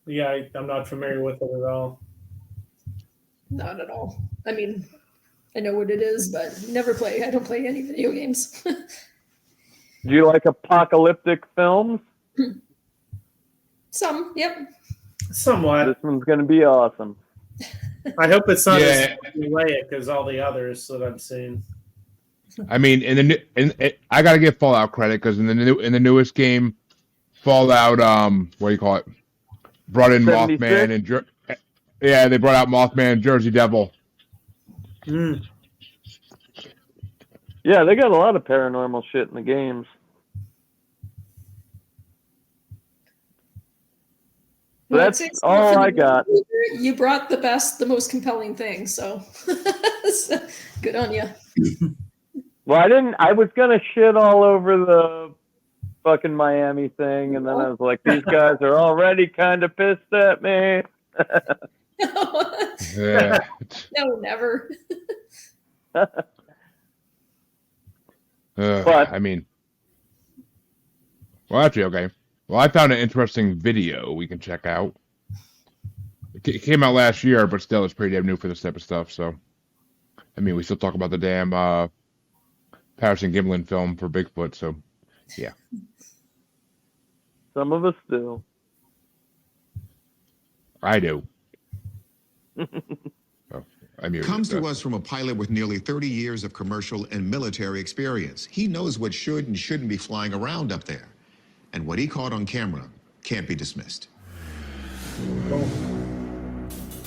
Yeah, I'm not familiar with it at all. Not at all. I mean, I know what it is, but never play. I don't play any video games. Do you like apocalyptic films? Some, yep. Somewhat. This one's gonna be awesome. I hope it's not as formulaic as all the others that I've seen. I mean, I gotta give Fallout credit because in the newest game, Fallout, what do you call it? Brought in 76? Mothman and they brought out Mothman and Jersey Devil. Yeah, they got a lot of paranormal shit in the games. So that's all I got. You brought the most compelling thing, so good on you. Well, I didn't. I was gonna shit all over the fucking Miami thing, and then I was like, these guys are already kind of pissed at me. Yeah. No, never. But I mean, well, actually, okay. Well, I found an interesting video we can check out. It came out last year, but still, it's pretty damn new for this type of stuff. So, I mean, we still talk about the damn Patterson Gimlin film for Bigfoot. So, yeah. Some of us do. I do. Comes to us from a pilot with nearly 30 years of commercial and military experience. He knows what should and shouldn't be flying around up there. And what he caught on camera can't be dismissed.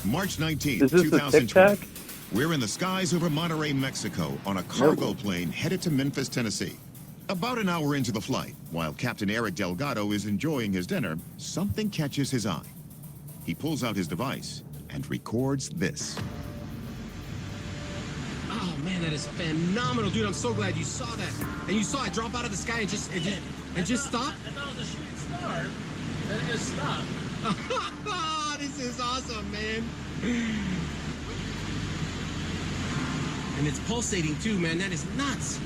March 19th, 2020. We're in the skies over Monterrey, Mexico, on a cargo plane headed to Memphis, Tennessee. About an hour into the flight, while Captain Eric Delgado is enjoying his dinner, something catches his eye. He pulls out his device and records this. Oh man, that is phenomenal, dude! I'm so glad you saw that, and you saw it drop out of the sky and just stop. I thought it was a shooting star, then it just stopped. This is awesome, man! And it's pulsating too, man. That is nuts.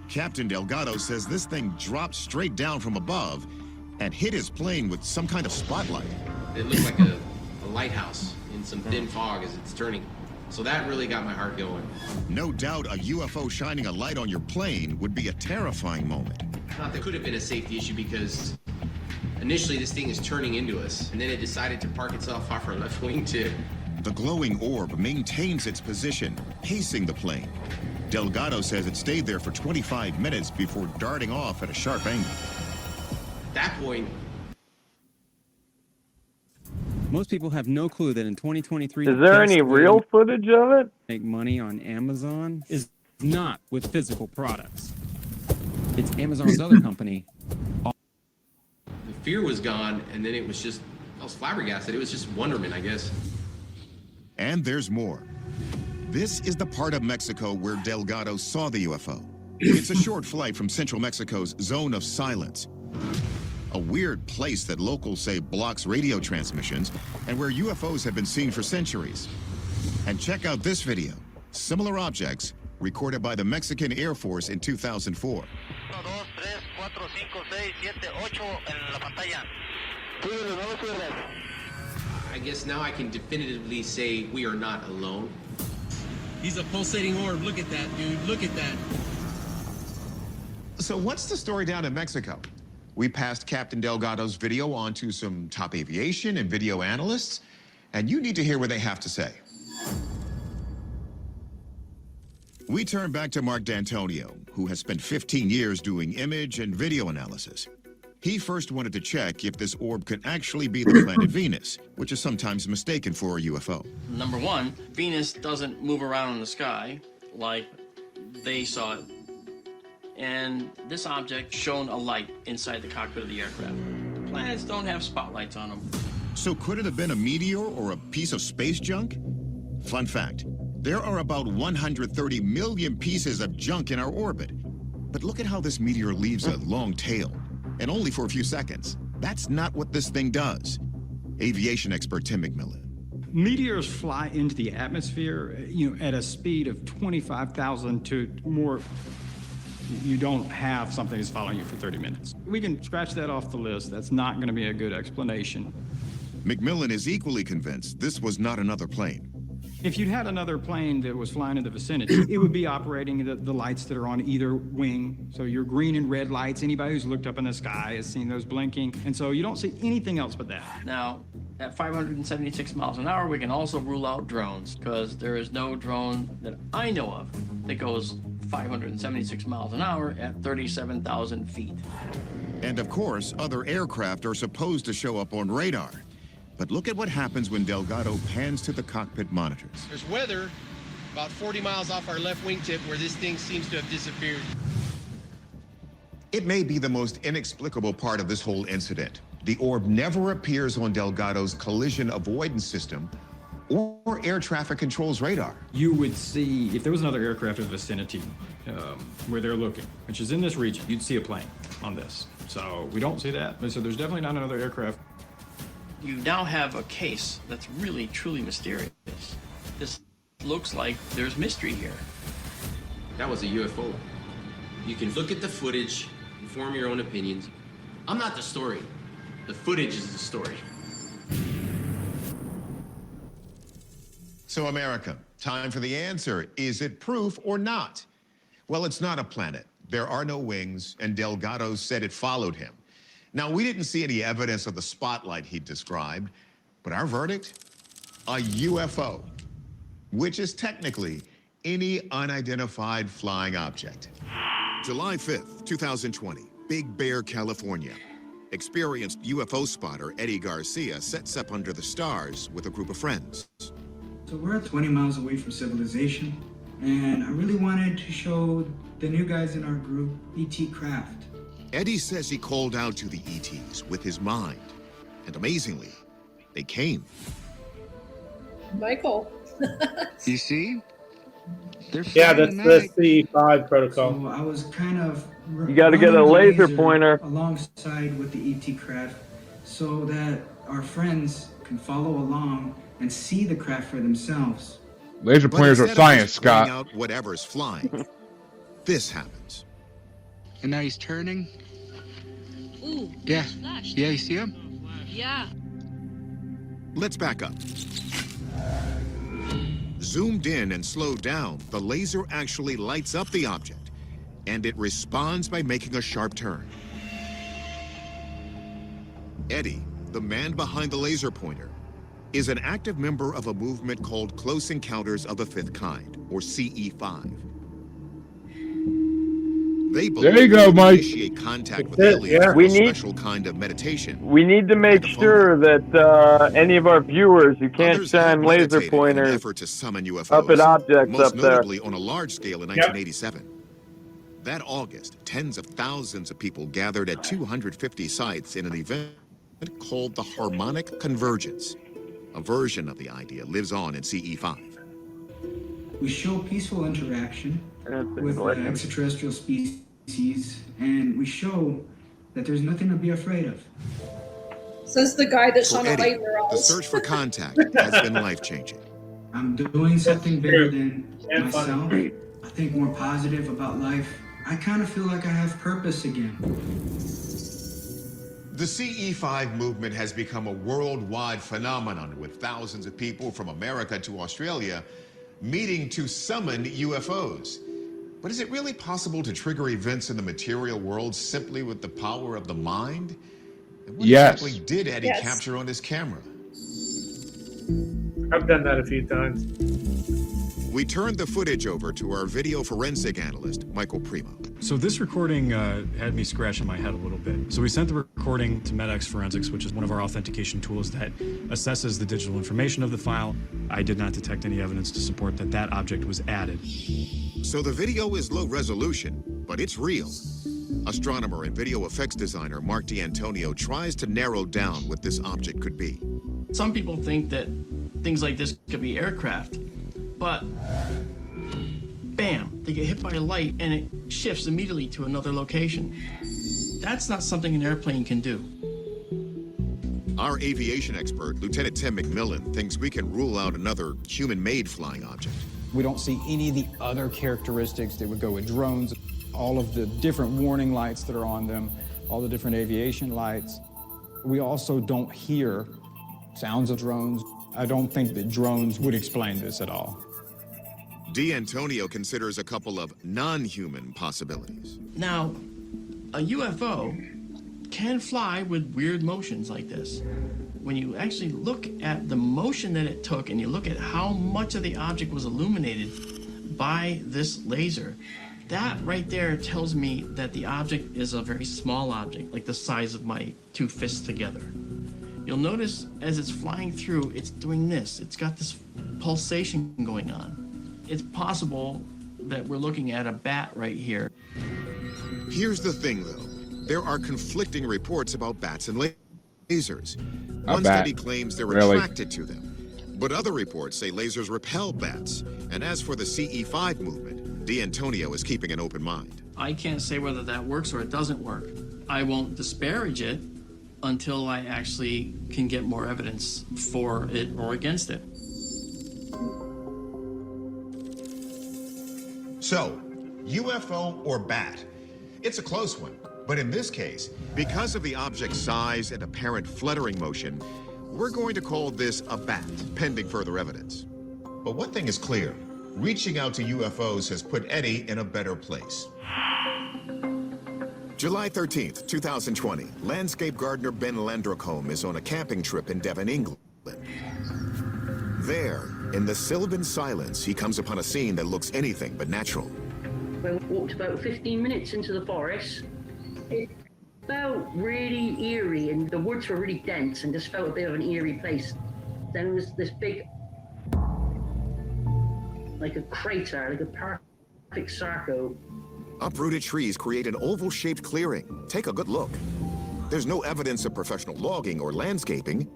Captain Delgado says this thing dropped straight down from above and hit his plane with some kind of spotlight. It looked like a lighthouse in some thin fog as it's turning. So that really got my heart going. No doubt a UFO shining a light on your plane would be a terrifying moment. Not that could have been a safety issue because initially this thing is turning into us, and then it decided to park itself off our left wing tip. The glowing orb maintains its position, pacing the plane. Delgado says it stayed there for 25 minutes before darting off at a sharp angle. At that point, most people have no clue that in 2023, is there any real footage of it? Make money on Amazon is not with physical products. It's Amazon's other company. the fear was gone, and then it was just, I was flabbergasted. It was just wonderment, I guess. And there's more. This is the part of Mexico where Delgado saw the UFO. It's a short flight from central Mexico's zone of silence. A weird place that locals say blocks radio transmissions and where UFOs have been seen for centuries. And check out this video. Similar objects recorded by the Mexican Air Force in 2004. I guess now I can definitively say we are not alone. He's a pulsating orb. Look at that, dude. Look at that. So what's the story down in Mexico? We passed Captain Delgado's video on to some top aviation and video analysts, and you need to hear what they have to say. We turn back to Mark D'Antonio, who has spent 15 years doing image and video analysis. He first wanted to check if this orb could actually be the planet Venus, which is sometimes mistaken for a UFO. Number one, Venus doesn't move around in the sky like they saw it. And this object shone a light inside the cockpit of the aircraft. Planets don't have spotlights on them. So could it have been a meteor or a piece of space junk? Fun fact, there are about 130 million pieces of junk in our orbit. But look at how this meteor leaves a long tail, and only for a few seconds. That's not what this thing does. Aviation expert Tim McMillan. Meteors fly into the atmosphere, at a speed of 25,000 to more. You don't have something that's following you for 30 minutes. We can scratch that off the list. That's not going to be a good explanation. McMillan is equally convinced this was not another plane. If you'd had another plane that was flying in the vicinity, it would be operating the lights that are on either wing. So your green and red lights, anybody who's looked up in the sky has seen those blinking. And so you don't see anything else but that. Now, at 576 miles an hour, we can also rule out drones, because there is no drone that I know of that goes 576 miles an hour at 37,000 feet. And of course, other aircraft are supposed to show up on radar. But look at what happens when Delgado pans to the cockpit monitors. There's weather about 40 miles off our left wingtip where this thing seems to have disappeared. It may be the most inexplicable part of this whole incident. The orb never appears on Delgado's collision avoidance system or air traffic control's radar. You would see, if there was another aircraft in the vicinity where they're looking, which is in this region, you'd see a plane on this. So we don't see that. So there's definitely not another aircraft. You now have a case that's really, truly mysterious. This looks like there's mystery here. That was a UFO. You can look at the footage and form your own opinions. I'm not the story. The footage is the story. So America, time for the answer. Is it proof or not? Well, it's not a planet. There are no wings, and Delgado said it followed him. Now, we didn't see any evidence of the spotlight he described, but our verdict? A UFO, which is technically any unidentified flying object. July 5th, 2020, Big Bear, California. Experienced UFO spotter Eddie Garcia sets up under the stars with a group of friends. So we're 20 miles away from civilization, and I really wanted to show the new guys in our group ET craft. Eddie says he called out to the ETs with his mind, and amazingly, they came. Michael. You see? Yeah, that's the C5 protocol. So I was kind of you got to get a laser pointer alongside with the ET craft so that our friends can follow along and see the craft for themselves. Laser pointers are science, Scott. Out whatever's flying. This happens. And now he's turning. Ooh. Yeah. Yeah, you see him? Yeah. Let's back up. Zoomed in and slowed down, the laser actually lights up the object, and it responds by making a sharp turn. Eddie, the man behind the laser pointer, is an active member of a movement called Close Encounters of the Fifth Kind, or CE5. They believe There you go, Mike. initiate contact with aliens Yeah. through a special kind of meditation. We need to make sure that any of our viewers who can't Others have shine laser meditated in an pointers effort to summon UFOs, up at objects most up there. notably on a large scale in 1987. That August, tens of thousands of people gathered at 250 sites in an event called the Harmonic Convergence. A version of the idea lives on in CE5. We show peaceful interaction with legend. extraterrestrial species, and we show that there's nothing to be afraid of. Says the guy that For shone a Eddie, light in their the eyes. search for contact has been life-changing. I'm doing something bigger than And myself. funny. I think more positive about life. I kind of feel like I have purpose again. The CE5 movement has become a worldwide phenomenon, with thousands of people from America to Australia meeting to summon UFOs. But is it really possible to trigger events in the material world simply with the power of the mind? And what Yes. exactly did Eddie Yes. capture on his camera? I've done that a few times. We turned the footage over to our video forensic analyst, Michael Primo. So this recording had me scratching my head a little bit. So we sent the recording to MedX Forensics, which is one of our authentication tools that assesses the digital information of the file. I did not detect any evidence to support that that object was added. So the video is low resolution, but it's real. Astronomer and video effects designer Mark D'Antonio tries to narrow down what this object could be. Some people think that things like this could be aircraft, but bam, they get hit by a light and it shifts immediately to another location. That's not something an airplane can do. Our aviation expert, Lieutenant Tim McMillan, thinks we can rule out another human-made flying object. We don't see any of the other characteristics that would go with drones, all of the different warning lights that are on them, all the different aviation lights. We also don't hear sounds of drones. I don't think that drones would explain this at all. D'Antonio considers a couple of non-human possibilities. Now, a UFO can fly with weird motions like this. When you actually look at the motion that it took and you look at how much of the object was illuminated by this laser, that right there tells me that the object is a very small object, like the size of my two fists together. You'll notice as it's flying through, it's doing this. It's got this pulsation going on. It's possible that we're looking at a bat right here. Here's the thing, though. There are conflicting reports about bats and lasers. One study claims they're attracted to them, but other reports say lasers repel bats. And as for the CE5 movement, D'Antonio is keeping an open mind. I can't say whether that works or it doesn't work. I won't disparage it until I actually can get more evidence for it or against it. So, UFO or bat? It's a close one. But in this case, because of the object's size and apparent fluttering motion, we're going to call this a bat, pending further evidence. But one thing is clear. Reaching out to UFOs has put Eddie in a better place. July 13th, 2020, landscape gardener Ben Landrocombe is on a camping trip in Devon, England. There, in the sylvan silence, he comes upon a scene that looks anything but natural. We walked about 15 minutes into the forest. It felt really eerie, and the woods were really dense and just felt a bit of an eerie place. Then there was this big, like a crater, like a perfect circle. Uprooted trees create an oval-shaped clearing. Take a good look. There's no evidence of professional logging or landscaping.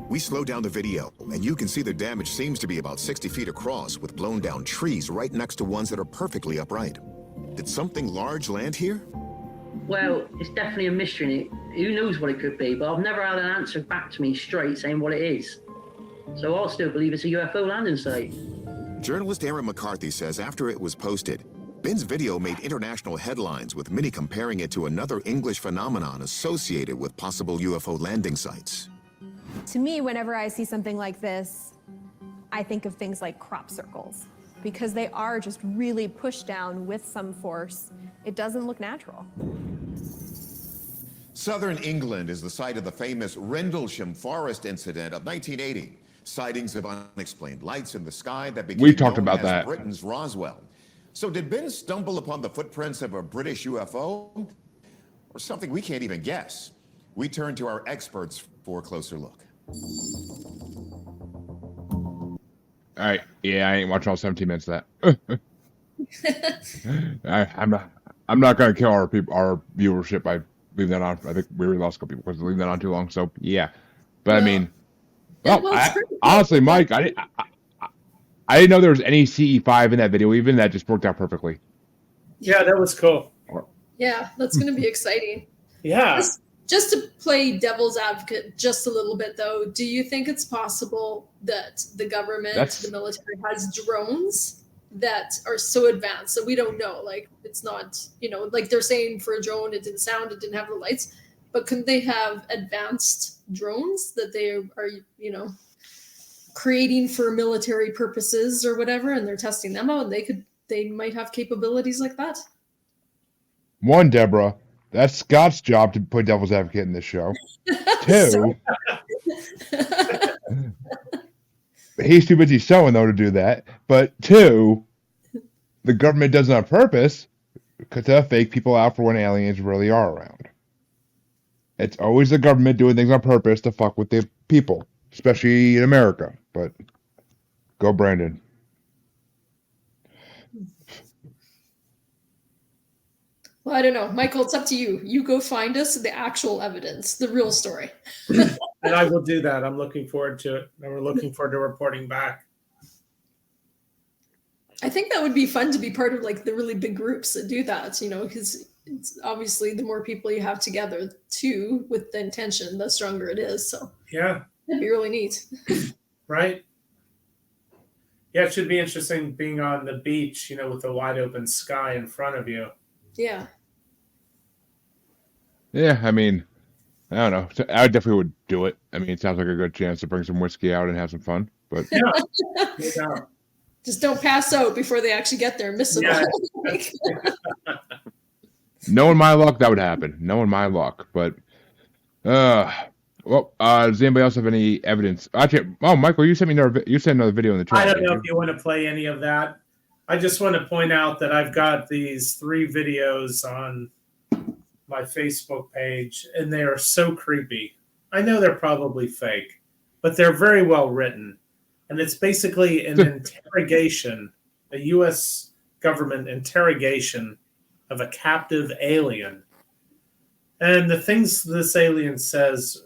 We slow down the video, and you can see the damage seems to be about 60 feet across, with blown-down trees right next to ones that are perfectly upright. Did something large land here? Well, it's definitely a mystery. Who knows what it could be, but I've never had an answer back to me straight saying what it is. So I'll still believe it's a UFO landing site. Journalist Aaron McCarthy says after it was posted, Ben's video made international headlines, with many comparing it to another English phenomenon associated with possible UFO landing sites. To me, whenever I see something like this, I think of things like crop circles, because they are just really pushed down with some force. It doesn't look natural. Southern England is the site of the famous Rendlesham Forest incident of 1980. Sightings of unexplained lights in the sky that became We talked known about as that. Britain's Roswell. So did Ben stumble upon the footprints of a British UFO? Or something we can't even guess? We turn to our experts for a closer look. All right. Yeah, I ain't watching all 17 minutes of that. I'm not gonna kill our viewership by leaving that on. I think we already lost a couple people because leaving that on too long. So yeah, but I mean, honestly, Mike, I didn't know there was any CE5 in that video. Even that just worked out perfectly. Yeah, that was cool. Yeah, that's going to be exciting. Yeah. Just to play devil's advocate just a little bit, though, do you think it's possible that the government, the military, has drones that are so advanced that we don't know? Like, it's not, like they're saying for a drone, it didn't sound, it didn't have the lights. But couldn't they have advanced drones that they are, creating for military purposes or whatever, and they're testing them out? And they might have capabilities like that. One, Debra, that's Scott's job to play devil's advocate in this show. Two, he's too busy sewing though to do that. But two, the government does it on purpose to fake people out for when aliens really are around. It's always the government doing things on purpose to fuck with the people, especially in America. But go, Brandon. Well, I don't know. Michael, it's up to you. You go find us the actual evidence, the real story. And I will do that. I'm looking forward to it. And we're looking forward to reporting back. I think that would be fun to be part of like the really big groups that do that, because it's obviously the more people you have together too, with the intention, the stronger it is. So yeah, that'd be really neat. Right? Yeah, it should be interesting being on the beach, with the wide open sky in front of you. Yeah. Yeah, I mean, I don't know. I definitely would do it. I mean, it sounds like a good chance to bring some whiskey out and have some fun. But Yeah. Just don't pass out before they actually get there and miss it all. knowing my luck, that would happen. Knowing my luck. But, does anybody else have any evidence? Actually, Michael, you sent another video in the chat. I don't know if you want to play any of that. I just want to point out that I've got these 3 videos on my Facebook page, and they are so creepy. I know they're probably fake, but they're very well written. And it's basically an interrogation, a U.S. government interrogation of a captive alien. And the things this alien says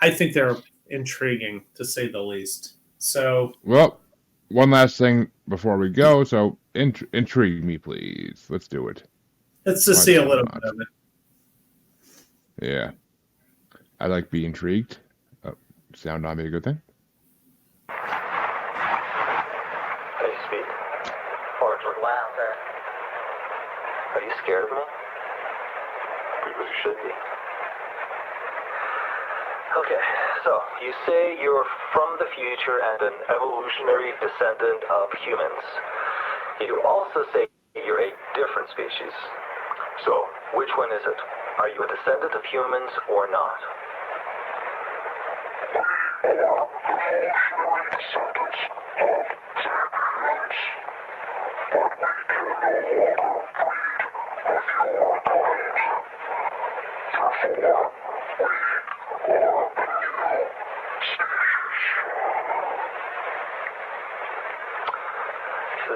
I think they're intriguing, to say the least. So, well, one last thing before we go. So, intrigue me, please. Let's do it. Let's just see a little bit of it. Yeah. I like being intrigued. Sound not be a good thing. Hey, speak. Are you scared of me? Because you should be. Okay, so you say you're from the future and an evolutionary descendant of humans. You also say you're a different species. So, which one is it? Are you a descendant of humans or not?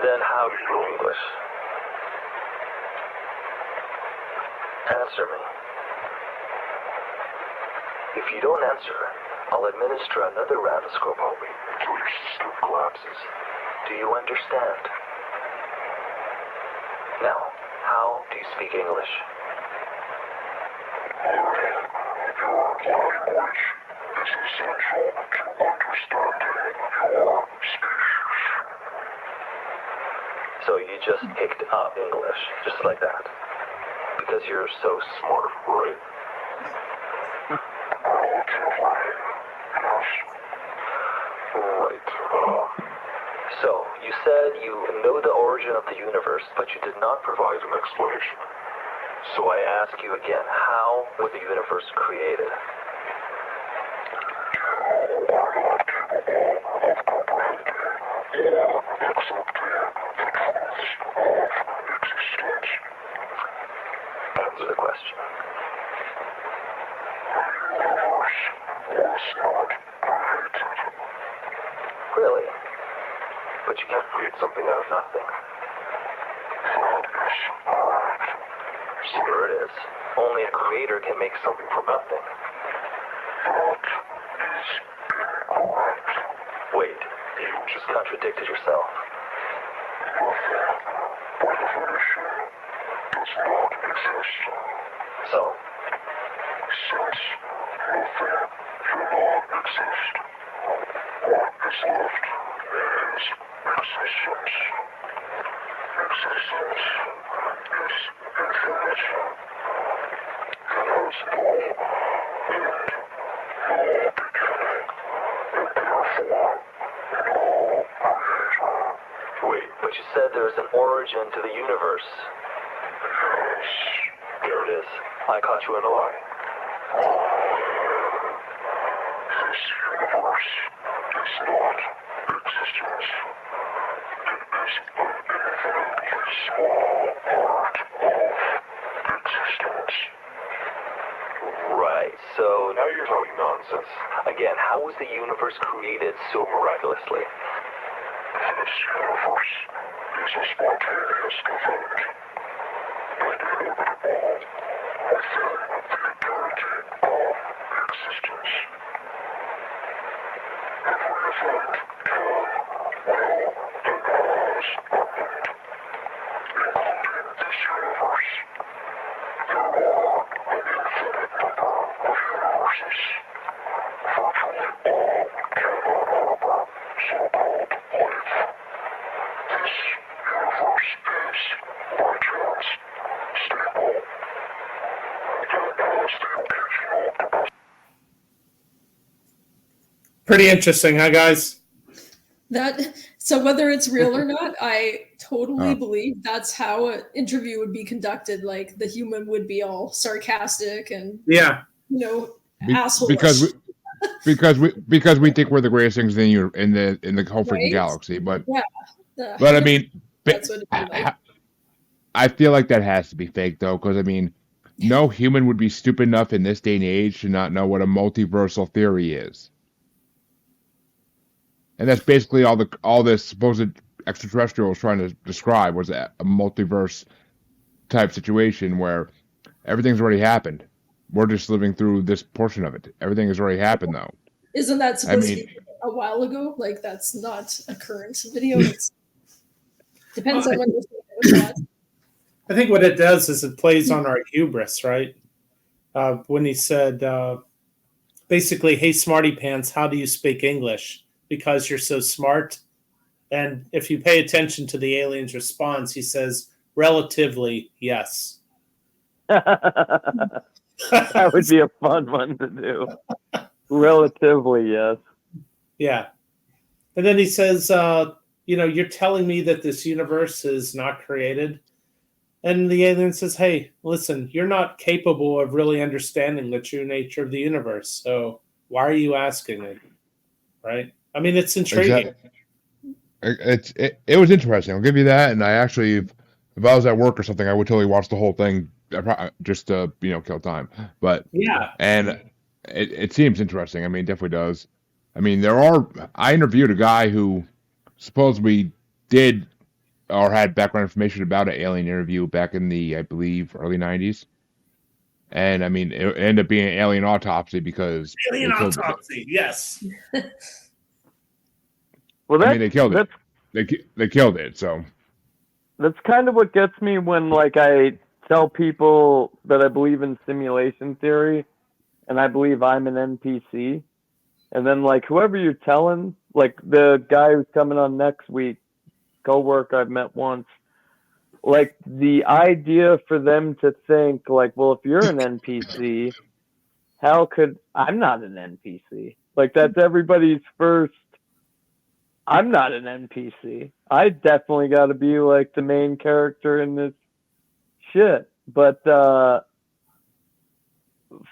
Then how do you English? Answer me. If you don't answer, I'll administer another radioscope until your system collapses. Do you understand? Now, how do you speak English? It's essential to understanding your species. So you just picked up English, just like that? Because you're so smart, right? So, you said you know the origin of the universe, but you did not provide an explanation. So I ask you again, how was the universe created? Answer the question. Really? But you can't create something out of nothing. Sure it is. Only a creator can make something from nothing. Wait, you just contradicted yourself. So? Since nothing cannot exist, what is left is existence. Existence is infinite. It has no end, no beginning, and therefore no creator. Wait, but you said there's an origin to the universe. Yes. There it is. I caught you in a lie. This universe is not existence. It is an infinitely small part of existence. Right, so now you're talking nonsense. Again, how was the universe created so miraculously? This universe is a spontaneous event. Inevitable within the entirety of existence. Every event can, will, and has happened. Including this universe. There are an infinite number of universes. Virtually all carry a number so-called life. This universe is, by chance, stable. There is the occasional Pretty interesting, huh, guys? So whether it's real or not, I totally believe that's how an interview would be conducted. Like the human would be all sarcastic and asshole. because we think we're the greatest things in the whole freaking galaxy. But I mean, that's what it'd be like. I feel like that has to be fake though, because I mean, no human would be stupid enough in this day and age to not know what a multiversal theory is. And that's basically all this supposed extraterrestrial was trying to describe was a multiverse type situation where everything's already happened. We're just living through this portion of it. Everything has already happened, though. Isn't that supposed to be a while ago? Like that's not a current video. It depends on when you're saying it was that. I think what it does is it plays on our hubris, right? When he said, basically, hey, smarty pants, how do you speak English? Because you're so smart. And if you pay attention to the alien's response, he says, relatively, yes. That would be a fun one to do. Relatively, yes. Yeah. And then he says, you're telling me that this universe is not created. And the alien says, hey, listen, you're not capable of really understanding the true nature of the universe. So why are you asking me? Right? I mean, it's intriguing. Exactly. It was interesting. I'll give you that. And I actually, if I was at work or something, I would totally watch the whole thing just to kill time. But yeah, and it seems interesting. I mean, it definitely does. I mean, I interviewed a guy who supposedly did or had background information about an alien interview back in the, I believe, early 90s. And I mean, it ended up being an alien autopsy because alien autopsy, yes. Well, they killed it. They killed it. So that's kind of what gets me when, like, I tell people that I believe in simulation theory, and I believe I'm an NPC, and then like whoever you're telling, like the guy who's coming on next week, coworker I've met once, like the idea for them to think like, well, if you're an NPC, how could I'm not an NPC? Like that's everybody's first I'm not an NPC. I definitely got to be like the main character in this shit. But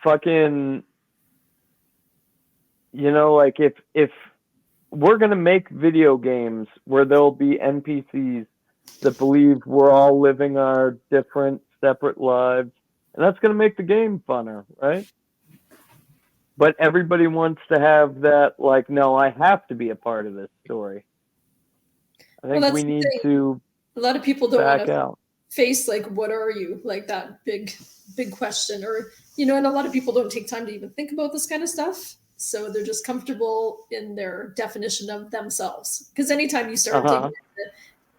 fucking, like if we're gonna make video games where there'll be NPCs that believe we're all living our different, separate lives, and that's gonna make the game funner, right? But everybody wants to have that, like, no, I have to be a part of this story. I think we need to. A lot of people don't want back to out. face like, what are you? Like that big question, or and a lot of people don't take time to even think about this kind of stuff. So they're just comfortable in their definition of themselves. Because anytime you start digging into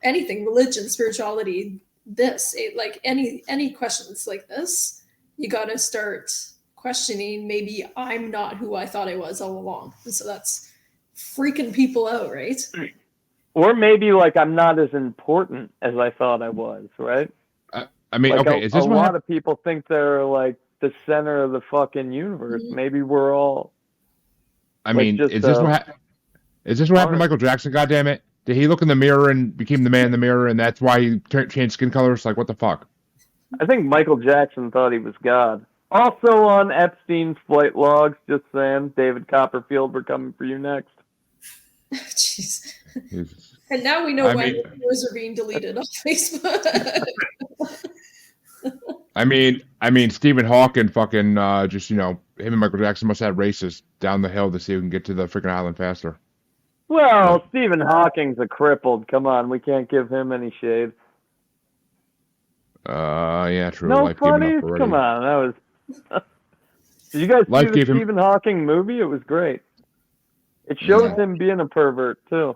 anything, religion, spirituality, like any questions like this, you got to start questioning. Maybe I'm not who I thought I was all along, and so that's freaking people out, right? Or maybe like I'm not as important as I thought I was, right? I mean, like okay, is this a what lot of people think they're like the center of the fucking universe. Mm-hmm. Maybe we're all. I mean, is this what happened to Michael Jackson? God damn it! Did he look in the mirror and became the man in the mirror, and that's why he changed skin colors? Like, what the fuck? I think Michael Jackson thought he was God. Also on Epstein's flight logs, just saying, David Copperfield, we're coming for you next. Jeez. And now we know why videos are being deleted off Facebook. I mean, Stephen Hawking fucking just him and Michael Jackson must have races down the hill to see who can get to the freaking island faster. Well, Stephen Hawking's a crippled. Come on, we can't give him any shade. Yeah, true. No Life gave him funnies? up already. Come on, that was. Did you guys see the Stephen Hawking movie? It was great. It shows him being a pervert too.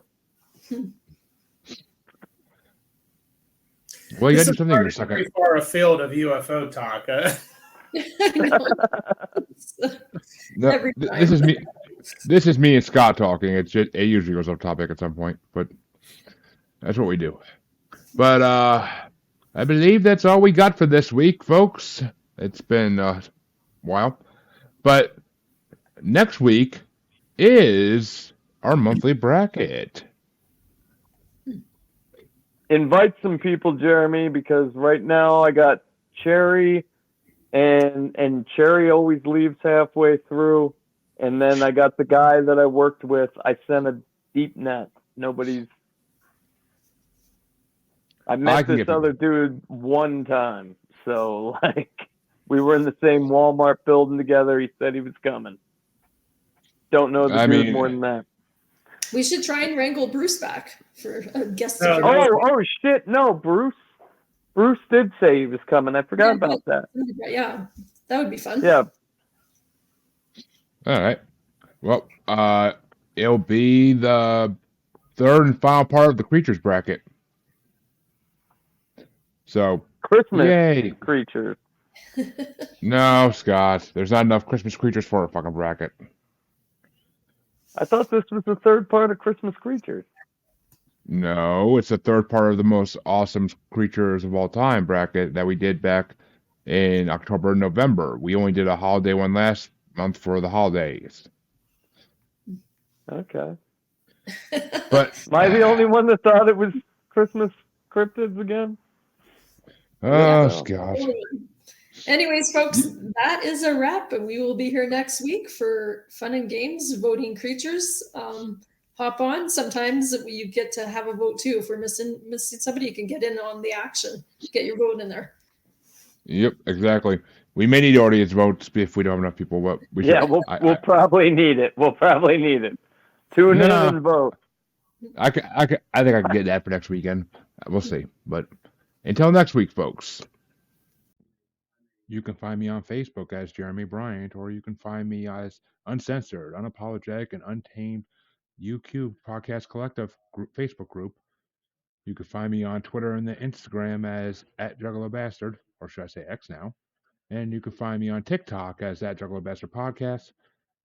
Well, you got to This do something. is pretty far afield of UFO talk. No, this is me and Scott talking. It usually goes off topic at some point, but that's what we do. But I believe that's all we got for this week, folks. It's been a while, but next week is our monthly bracket. Invite some people, Jeremy, because right now I got Cherry, and Cherry always leaves halfway through, and then I got the guy that I worked with. I sent a deep net. I met this other dude one time, so like we were in the same Walmart building together. He said he was coming. Don't know the dude more than that. We should try and wrangle Bruce back for a guest. Oh shit! No, Bruce did say he was coming. I forgot about that. Yeah, that would be fun. Yeah. All right. Well, it'll be the third and final part of the creatures bracket. So Christmas creatures. No, Scott. There's not enough Christmas creatures for a fucking bracket. I thought this was the third part of Christmas creatures. No, it's the third part of the most awesome creatures of all time bracket that we did back in October and November. We only did a holiday one last month for the holidays. Okay. But am I the only one that thought it was Christmas cryptids again? Oh, Scott. Anyways, folks, that is a wrap, and we will be here next week for fun and games, voting creatures. Hop on. Sometimes you get to have a vote too. If we're missing somebody, you can get in on the action. Get your vote in there. Yep, exactly. We may need audience votes if we don't have enough people. But we'll probably need it. We'll probably need it. Tune in and vote. I think I can get that for next weekend. We'll see. But until next week, folks. You can find me on Facebook as Jeremy Bryant, or you can find me as Uncensored, Unapologetic, and Untamed UQ Podcast Collective Facebook group. You can find me on Twitter and the Instagram as @JuggaloBastard, or should I say X now. And you can find me on TikTok as @JuggaloBastard Podcast.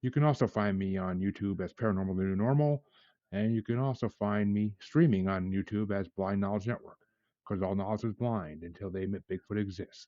You can also find me on YouTube as Paranormal the New Normal. And you can also find me streaming on YouTube as Blind Knowledge Network, because all knowledge is blind until they admit Bigfoot exists.